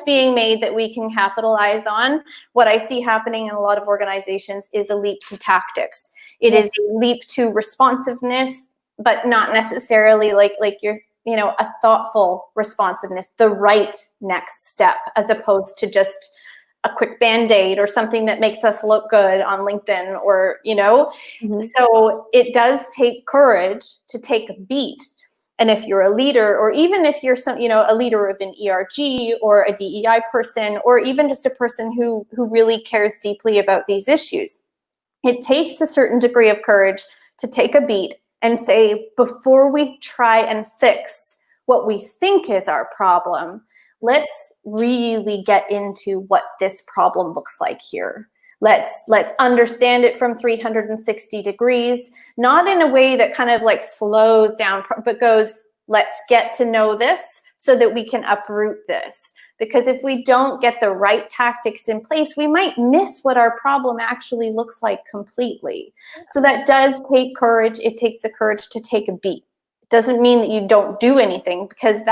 being made that we can capitalize on. What I see happening in a lot of organizations is a leap to tactics. It is a leap to responsiveness, but not necessarily like you're, a thoughtful responsiveness, the right next step, as opposed to just a quick Band-Aid or something that makes us look good on LinkedIn or, So it does take courage to take a beat. And if you're a leader, or even if you're a leader of an ERG or a DEI person, or even just a person who really cares deeply about these issues, it takes a certain degree of courage to take a beat and say, before we try and fix what we think is our problem, let's really get into what this problem looks like here. Let's understand it from 360 degrees, not in a way that kind of like slows down, but goes, let's get to know this so that we can uproot this. Because if we don't get the right tactics in place, we might miss what our problem actually looks like completely. So that does take courage. It takes the courage to take a beat. It doesn't mean that you don't do anything, because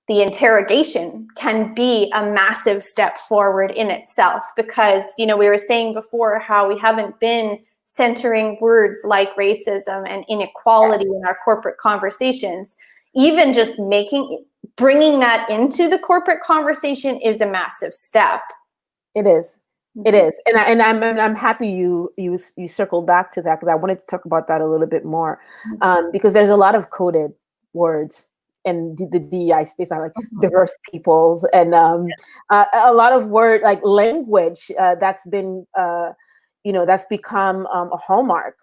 the interrogation can be a massive step forward in itself, because, we were saying before how we haven't been centering words like racism and inequality in our corporate conversations. Even just bringing that into the corporate conversation is a massive step.
It is. It is, and I'm happy you circled back to that, because I wanted to talk about that a little bit more, because there's a lot of coded words in the DEI space, like diverse peoples, and a lot of word like language that's been that's become a hallmark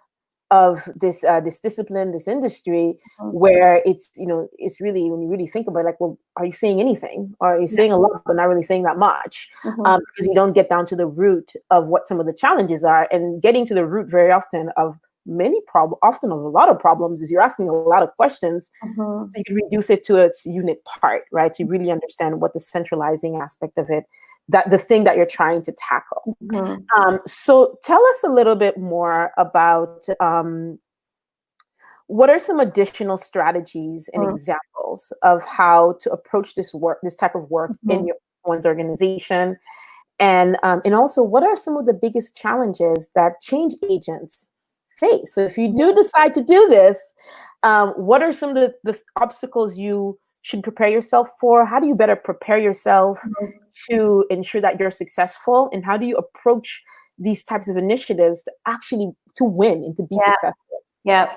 of this discipline, this industry, where it's it's really, when you really think about it, like, well, are you saying anything? Or are you saying a lot but not really saying that much? Because you don't get down to the root of what some of the challenges are, and getting to the root very often of often of a lot of problems is you're asking a lot of questions, so you can reduce it to its unit part, right? To really understand what the centralizing aspect of it, that the thing that you're trying to tackle. So tell us a little bit more about what are some additional strategies and examples of how to approach this type of work in your one's organization, and also what are some of the biggest challenges that change agents face? So if you do decide to do this, what are some of the obstacles you should prepare yourself for? How do you better prepare yourself to ensure that you're successful? And how do you approach these types of initiatives to actually to win and to be successful?
Yeah.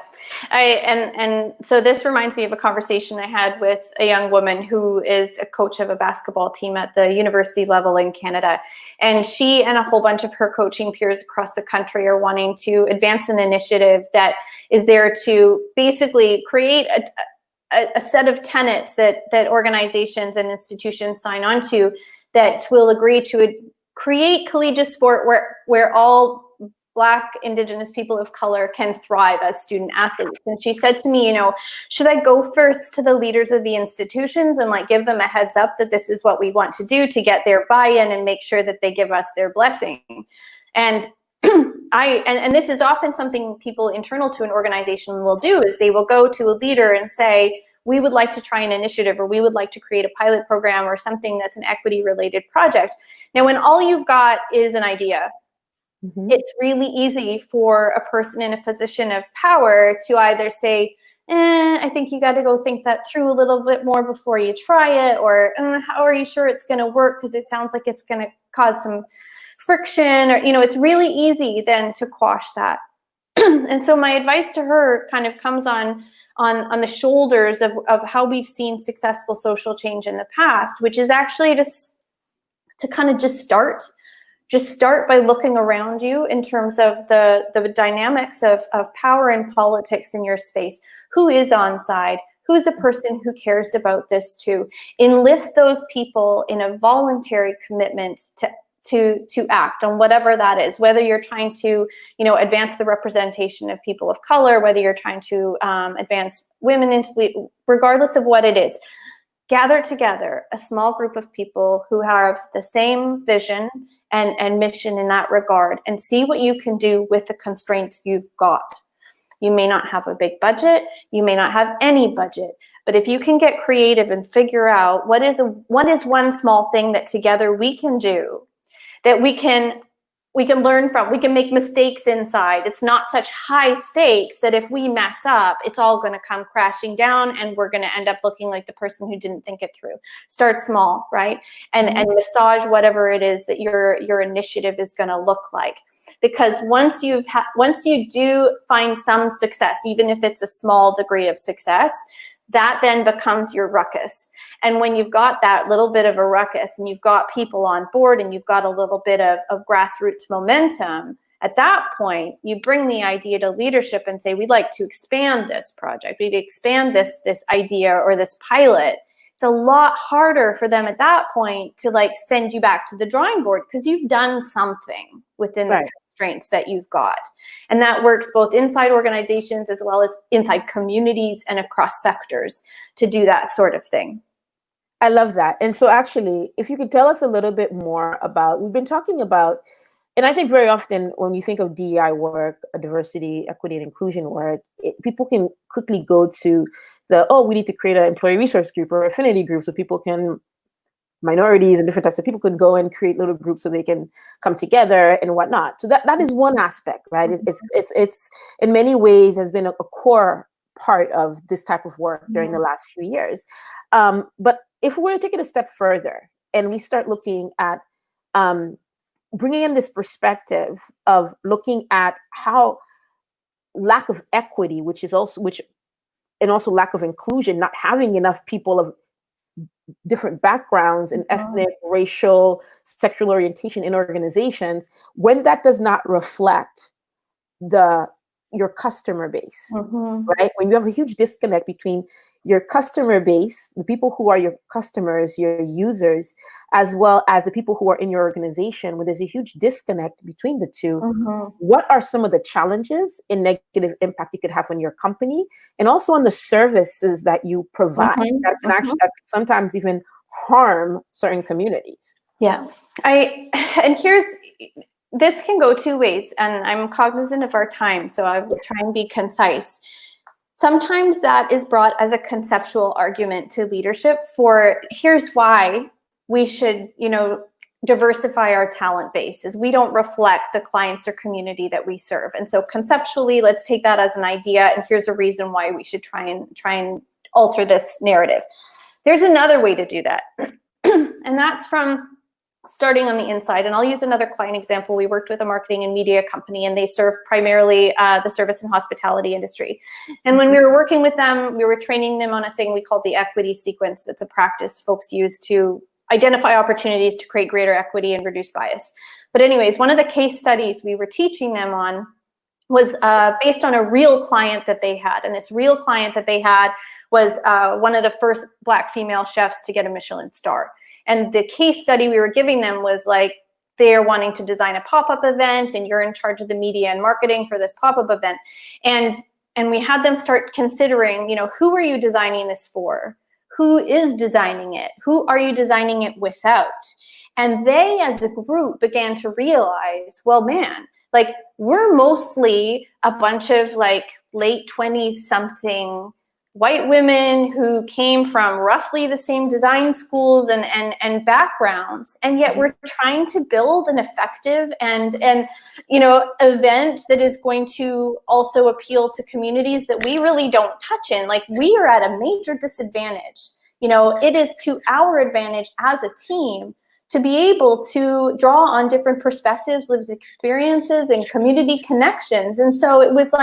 And so this reminds me of a conversation I had with a young woman who is a coach of a basketball team at the university level in Canada. And she and a whole bunch of her coaching peers across the country are wanting to advance an initiative that is there to basically create a set of tenets that organizations and institutions sign on to, that will agree to create collegiate sport where all Black, Indigenous people of color can thrive as student athletes. And she said to me, should I go first to the leaders of the institutions and like give them a heads up that this is what we want to do to get their buy-in and make sure that they give us their blessing? And and this is often something people internal to an organization will do, is they will go to a leader and say, we would like to try an initiative, or we would like to create a pilot program or something that's an equity related project. Now, when all you've got is an idea, it's really easy for a person in a position of power to either say, I think you got to go think that through a little bit more before you try it, or how are you sure it's going to work, because it sounds like it's going to cause some friction, or it's really easy then to quash that. And so my advice to her kind of comes on the shoulders of how we've seen successful social change in the past, which is actually just to kind of just start by looking around you in terms of the dynamics of power and politics in your space. Who is on side? Who's a person who cares about this too? Enlist those people in a voluntary commitment to act on whatever that is, whether you're trying to, advance the representation of people of color, whether you're trying to advance women into regardless of what it is. Gather together a small group of people who have the same vision and mission in that regard, and see what you can do with the constraints you've got. You may not have a big budget, you may not have any budget, but if you can get creative and figure out what is one small thing that together we can do, that we can learn from, we can make mistakes inside. It's not such high stakes that if we mess up, it's all going to come crashing down and we're going to end up looking like the person who didn't think it through. Start small, right? And massage whatever it is that your initiative is going to look like. Because once you do find some success, even if it's a small degree of success, that then becomes your ruckus. And when you've got that little bit of a ruckus and you've got people on board and you've got a little bit of grassroots momentum, at that point, you bring the idea to leadership and say, we'd like to expand this project. We'd expand this idea or this pilot. It's a lot harder for them at that point to like send you back to the drawing board, because you've done something within the constraints that you've got. And that works both inside organizations as well as inside communities and across sectors to do that sort of thing.
I love that. And so actually, if you could tell us a little bit more about, we've been talking about, and I think very often when you think of DEI work, diversity, equity, and inclusion work, people can quickly go to we need to create an employee resource group or affinity group so people can, minorities and different types of people could go and create little groups so they can come together and whatnot. So that is one aspect, right? It's in many ways has been a core part of this type of work during the last few years. But if we were to take it a step further and we start looking at bringing in this perspective of looking at how lack of equity, and also lack of inclusion, not having enough people of different backgrounds and ethnic, racial, sexual orientation in organizations, when that does not reflect your customer base, right? When you have a huge disconnect between your customer base, the people who are your customers, your users, as well as the people who are in your organization, when there's a huge disconnect between the two, what are some of the challenges and negative impact you could have on your company, and also on the services that you provide that can actually that could sometimes even harm certain communities?
Yeah, this can go two ways, and I'm cognizant of our time, so I will try and be concise. Sometimes that is brought as a conceptual argument to leadership for here's why we should, diversify our talent base, is we don't reflect the clients or community that we serve. And so conceptually, let's take that as an idea, and here's a reason why we should try and alter this narrative. There's another way to do that, and that's from starting on the inside. And I'll use another client example. We worked with a marketing and media company, and they serve primarily the service and hospitality industry. And when we were working with them, we were training them on a thing we call the equity sequence. That's a practice folks use to identify opportunities to create greater equity and reduce bias. But anyways, one of the case studies we were teaching them on was based on a real client that they had. And this real client that they had was one of the first Black female chefs to get a Michelin star. And the case study we were giving them was like, they're wanting to design a pop-up event, and you're in charge of the media and marketing for this pop-up event. And we had them start considering, who are you designing this for? Who is designing it? Who are you designing it without? And they, as a group, began to realize, well, man, like, we're mostly a bunch of like late 20s something white women who came from roughly the same design schools and backgrounds, and yet we're trying to build an effective and event that is going to also appeal to communities that we really don't touch in. Like, we are at a major disadvantage. It is to our advantage as a team to be able to draw on different perspectives, lived experiences, and community connections. And so it was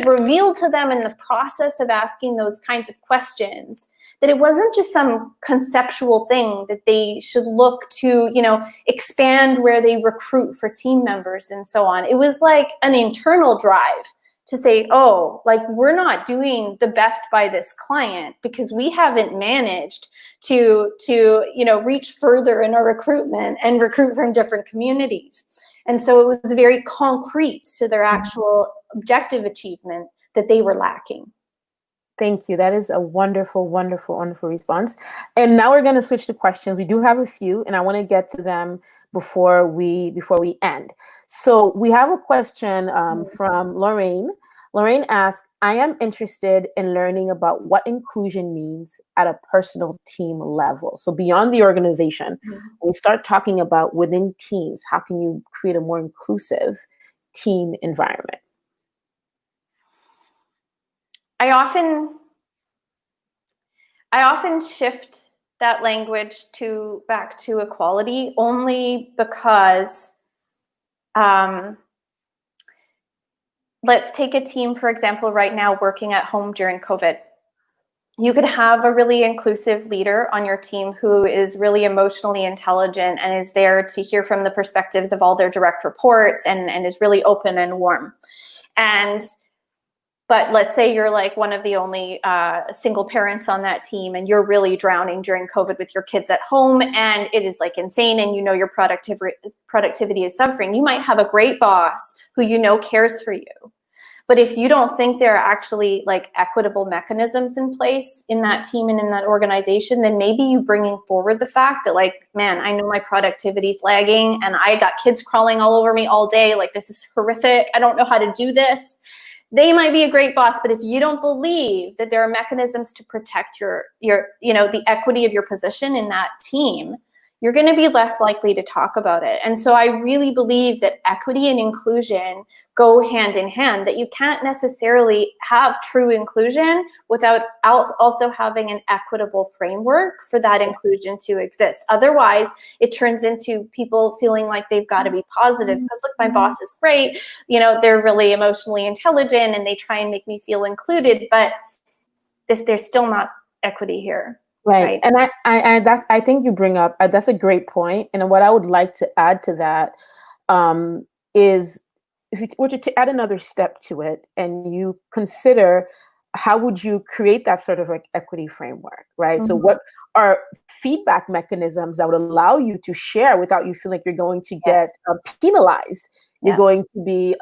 revealed to them in the process of asking those kinds of questions that it wasn't just some conceptual thing that they should look to, expand where they recruit for team members and so on. It was like an internal drive to say, oh, like, we're not doing the best by this client because we haven't managed to reach further in our recruitment and recruit from different communities. And so it was very concrete to their actual objective achievement that they were lacking.
Thank you. That is a wonderful, wonderful, wonderful response. And now we're going to switch to questions. We do have a few, and I want to get to them before we end. So we have a question from Lorraine. Lorraine asks, I am interested in learning about what inclusion means at a personal team level. So beyond the organization, when we start talking about within teams, how can you create a more inclusive team environment?
I often shift that language back to equality only because let's take a team, for example, right now working at home during COVID. You could have a really inclusive leader on your team who is really emotionally intelligent and is there to hear from the perspectives of all their direct reports and is really open and warm. But let's say you're like one of the only single parents on that team, and you're really drowning during COVID with your kids at home, and it is like insane, and your productivity is suffering. You might have a great boss who cares for you. But if you don't think there are actually like equitable mechanisms in place in that team and in that organization, then maybe you bringing forward the fact that, like, man, I know my productivity is lagging and I got kids crawling all over me all day. Like, this is horrific. I don't know how to do this. They might be a great boss, but if you don't believe that there are mechanisms to protect your the equity of your position in that team, you're going to be less likely to talk about it. And so I really believe that equity and inclusion go hand in hand, that you can't necessarily have true inclusion without also having an equitable framework for that inclusion to exist. Otherwise, it turns into people feeling like they've got to be positive because, look, my boss is great, you know, they're really emotionally intelligent and they try and make me feel included, but there's still not equity here.
Right. And I think you bring up, that's a great point. And what I would like to add to that is, if you were to add another step to it and you consider how would you create that sort of like equity framework, right? So what are feedback mechanisms that would allow you to share without you feeling like you're going to get penalized? You're going to be,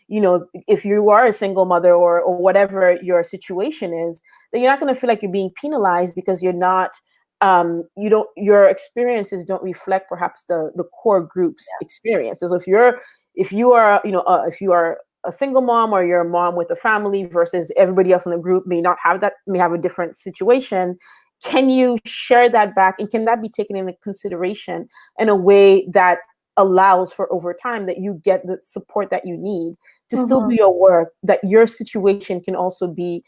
you know, if you are a single mother or whatever your situation is, then you're not going to feel like you're being penalized because you're not, your experiences don't reflect perhaps the core group's experiences. So if you are, you know, if you are a single mom or you're a mom with a family versus everybody else in the group may have a different situation, can you share that back and can that be taken into consideration in a way that allows for over time that you get the support that you need to still do your work, that your situation can also be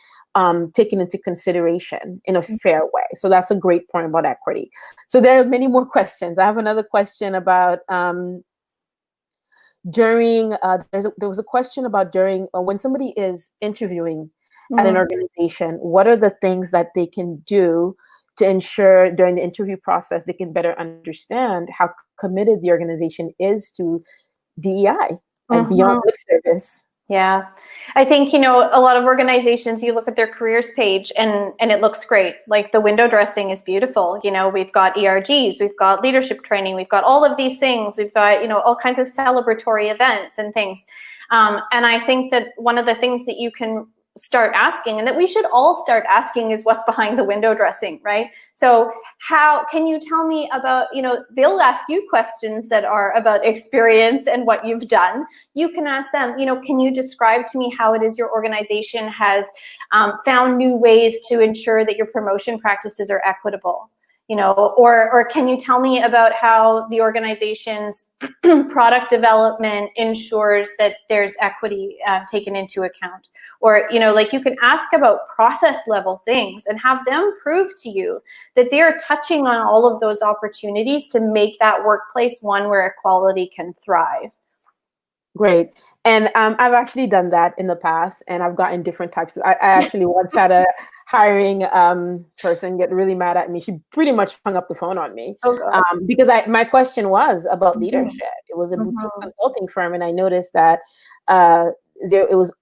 taken into consideration in a fair way. So that's a great point about equity. So there are many more questions. I have another question about there was a question about during when somebody is interviewing at an organization, what are the things that they can do to ensure during the interview process they can better understand how committed the organization is to DEI and beyond lip service?
Yeah, I think, you know, a lot of organizations, you look at their careers page and it looks great. Like the window dressing is beautiful. You know, we've got ERGs, we've got leadership training, we've got all of these things. We've got, you know, all kinds of celebratory events and things. And I think that one of the things that you can start asking, and that we should all start asking, is what's behind the window dressing, right? So how can you tell me about, you know, they'll ask you questions that are about experience and what you've done. You can ask them, you know, can you describe to me how it is your organization has found new ways to ensure that your promotion practices are equitable? You know, or can you tell me about how the organization's product development ensures that there's equity taken into account? Or, you know, like you can ask about process level things and have them prove to you that they're touching on all of those opportunities to make that workplace one where equality can thrive.
Great. And I've actually done that in the past, and I've gotten different types of, I actually once had a hiring person get really mad at me. She pretty much hung up the phone on me because my question was about leadership. It was a boutique consulting firm, and I noticed that it was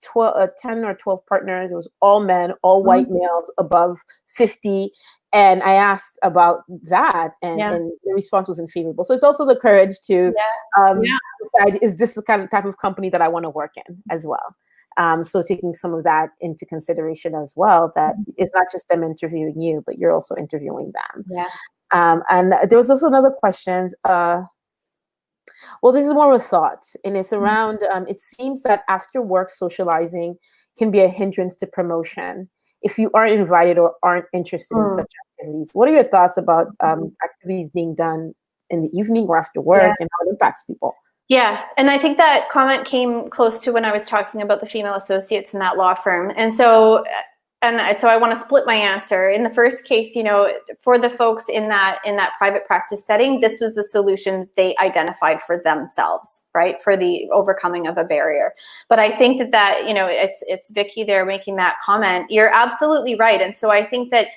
10 or 12 partners. It was all men, all white males above 50. And I asked about that, and the response was unfavorable. So it's also the courage to decide, is this the kind of type of company that I want to work in as well? So taking some of that into consideration as well, that it's not just them interviewing you, but you're also interviewing them. And there was also another question. Well, this is more of a thought, and it's around, it seems that after work socializing can be a hindrance to promotion if you aren't invited or aren't interested in such activities. What are your thoughts about activities being done in the evening or after work and how it impacts people?
Yeah, and I think that comment came close to when I was talking about the female associates in that law firm. And so I want to split my answer. In the first case, you know, for the folks in that private practice setting, this was the solution that they identified for themselves, right, for the overcoming of a barrier. But I think that you know, it's Vicky there making that comment. You're absolutely right. And so I think that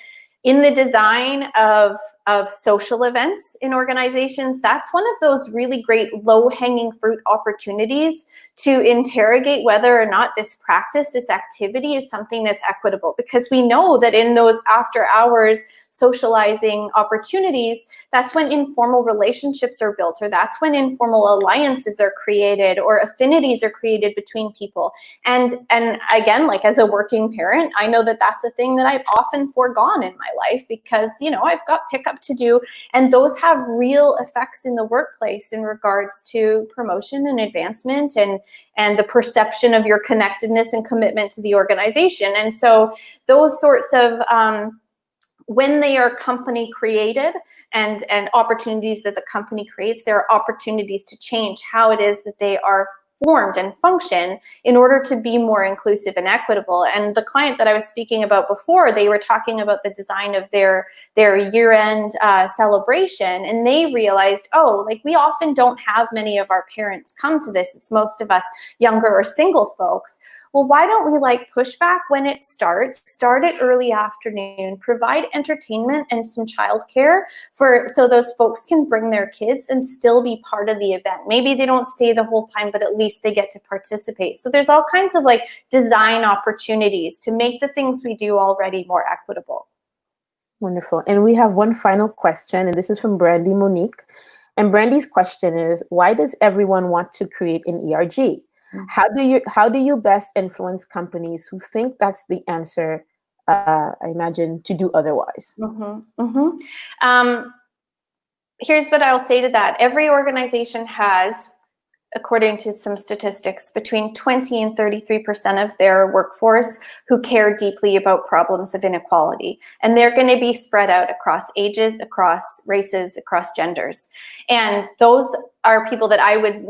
in the design of social events in organizations, that's one of those really great low-hanging fruit opportunities to interrogate whether or not this practice, this activity is something that's equitable. Because we know that in those after hours socializing opportunities, that's when informal relationships are built, or that's when informal alliances are created or affinities are created between people. And again, like as a working parent, I know that that's a thing that I've often foregone in my life because, you know, I've got pickup to do, and those have real effects in the workplace in regards to promotion and advancement and the perception of your connectedness and commitment to the organization. And so those sorts of when they are company created and opportunities that the company creates, there are opportunities to change how it is that they are formed and function in order to be more inclusive and equitable. And the client that I was speaking about before, they were talking about the design of their year-end celebration, and they realized, oh, like we often don't have many of our parents come to this. It's most of us younger or single folks. Well, why don't we like push back when it starts, start it early afternoon, provide entertainment and some childcare so those folks can bring their kids and still be part of the event. Maybe they don't stay the whole time, but at least they get to participate. So there's all kinds of like design opportunities to make the things we do already more equitable.
Wonderful. And we have one final question, and this is from Brandy Monique. And Brandy's question is, why does everyone want to create an ERG? How do you best influence companies who think that's the answer, I imagine, to do otherwise?
Here's what I'll say to that. Every organization has, according to some statistics, between 20 and 33% of their workforce who care deeply about problems of inequality. And they're going to be spread out across ages, across races, across genders. And those are people that I would,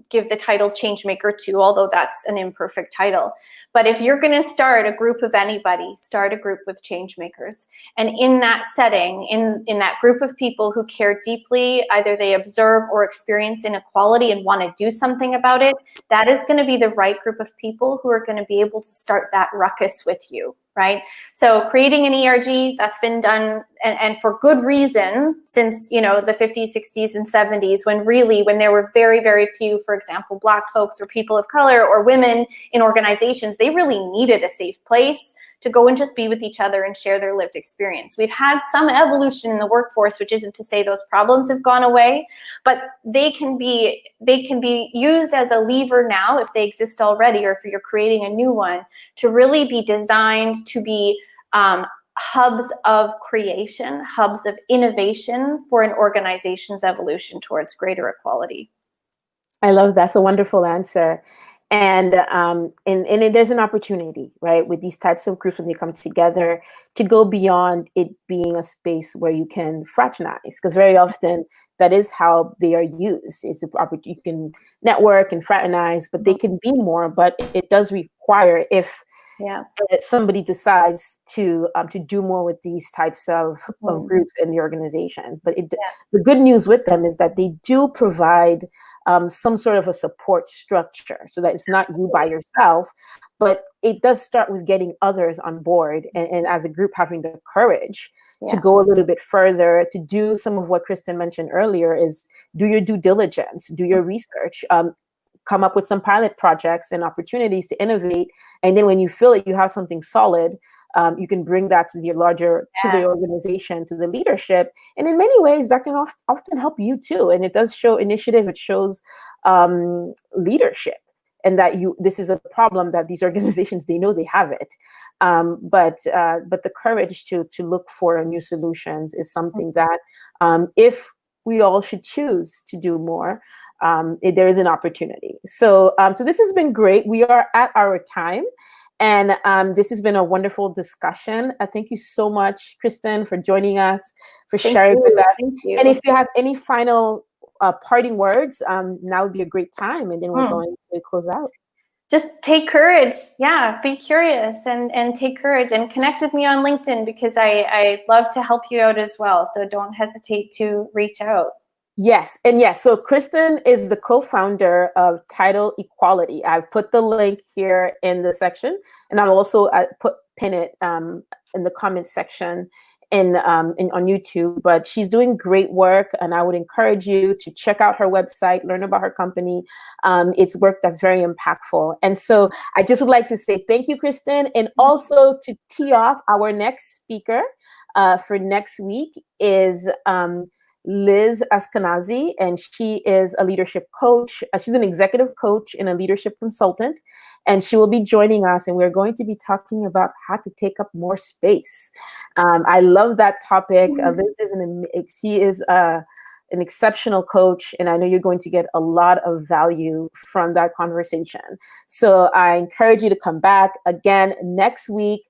give the title change maker to, although that's an imperfect title. But if you're going to start a group of anybody, start a group with change makers. And in that setting, in that group of people who care deeply, either they observe or experience inequality and want to do something about it, that is going to be the right group of people who are going to be able to start that ruckus with you. Right? So creating an ERG, that's been done and for good reason since, the 50s, 60s, and 70s, when there were very, very few, for example, Black folks or people of color or women in organizations, they really needed a safe place to go and just be with each other and share their lived experience. We've had some evolution in the workforce, which isn't to say those problems have gone away, but they can be used as a lever now if they exist already, or if you're creating a new one, to really be designed to be hubs of creation, hubs of innovation for an organization's evolution towards greater equality.
I love that's a wonderful answer. And there's an opportunity, right, with these types of groups when they come together to go beyond it being a space where you can fraternize, because very often that is how they are used. Is you can network and fraternize, but they can be more. But it does require if somebody decides to do more with these types of groups in the organization. But the good news with them is that they do provide some sort of a support structure, so that it's not you by yourself, but it does start with getting others on board, and as a group having the courage to go a little bit further, to do some of what Kristen mentioned earlier, is do your due diligence, do your research, come up with some pilot projects and opportunities to innovate. And then when you feel that you have something solid, you can bring that to the to the organization, to the leadership. And in many ways, that can often help you too. And it does show initiative, it shows leadership, and that this is a problem that these organizations, they know they have it. But the courage to look for new solutions is something that if we all should choose to do more, there is an opportunity. So this has been great. We are at our time. And this has been a wonderful discussion. Thank you so much, Kristen, for joining us, for sharing with us.
Thank you.
And if you have any final parting words, now would be a great time. And then we're going to close out.
Just take courage. Yeah, be curious and take courage, and connect with me on LinkedIn, because I love to help you out as well. So don't hesitate to reach out.
Yes. And yes, so Kristen is the co-founder of Untitled Equality. I've put the link here in the section, and I'll also pin it in the comment section on YouTube. But she's doing great work, and I would encourage you to check out her website, learn about her company. It's work that's very impactful. And so I just would like to say thank you, Kristen, and also to tee off our next speaker for next week is Liz Askenazi, and she is a leadership coach. She's an executive coach and a leadership consultant, and she will be joining us, and we're going to be talking about how to take up more space. I love that topic. Liz is an exceptional coach, and I know you're going to get a lot of value from that conversation. So I encourage you to come back again next week.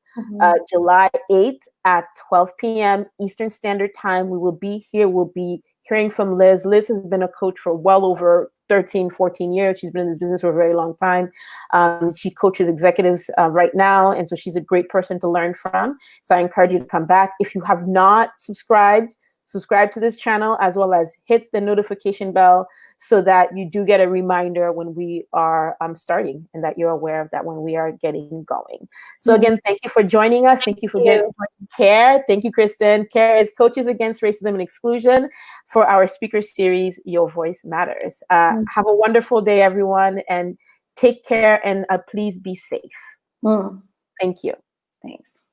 July 8th at 12 p.m. Eastern Standard Time. We will be here. We'll be hearing from Liz. Liz has been a coach for well over 13, 14 years. She's been in this business for a very long time. She coaches executives right now. And so she's a great person to learn from. So I encourage you to come back. If you have not subscribe to this channel, as well as hit the notification bell so that you do get a reminder when we are starting, and that you're aware of that when we are getting going. So again, thank you for joining us. Thank you for joining Care. Thank you, Kristen. Care is Coaches Against Racism and Exclusion for our speaker series, Your Voice Matters. Have a wonderful day, everyone, and take care, and please be safe. Thank you.
Thanks.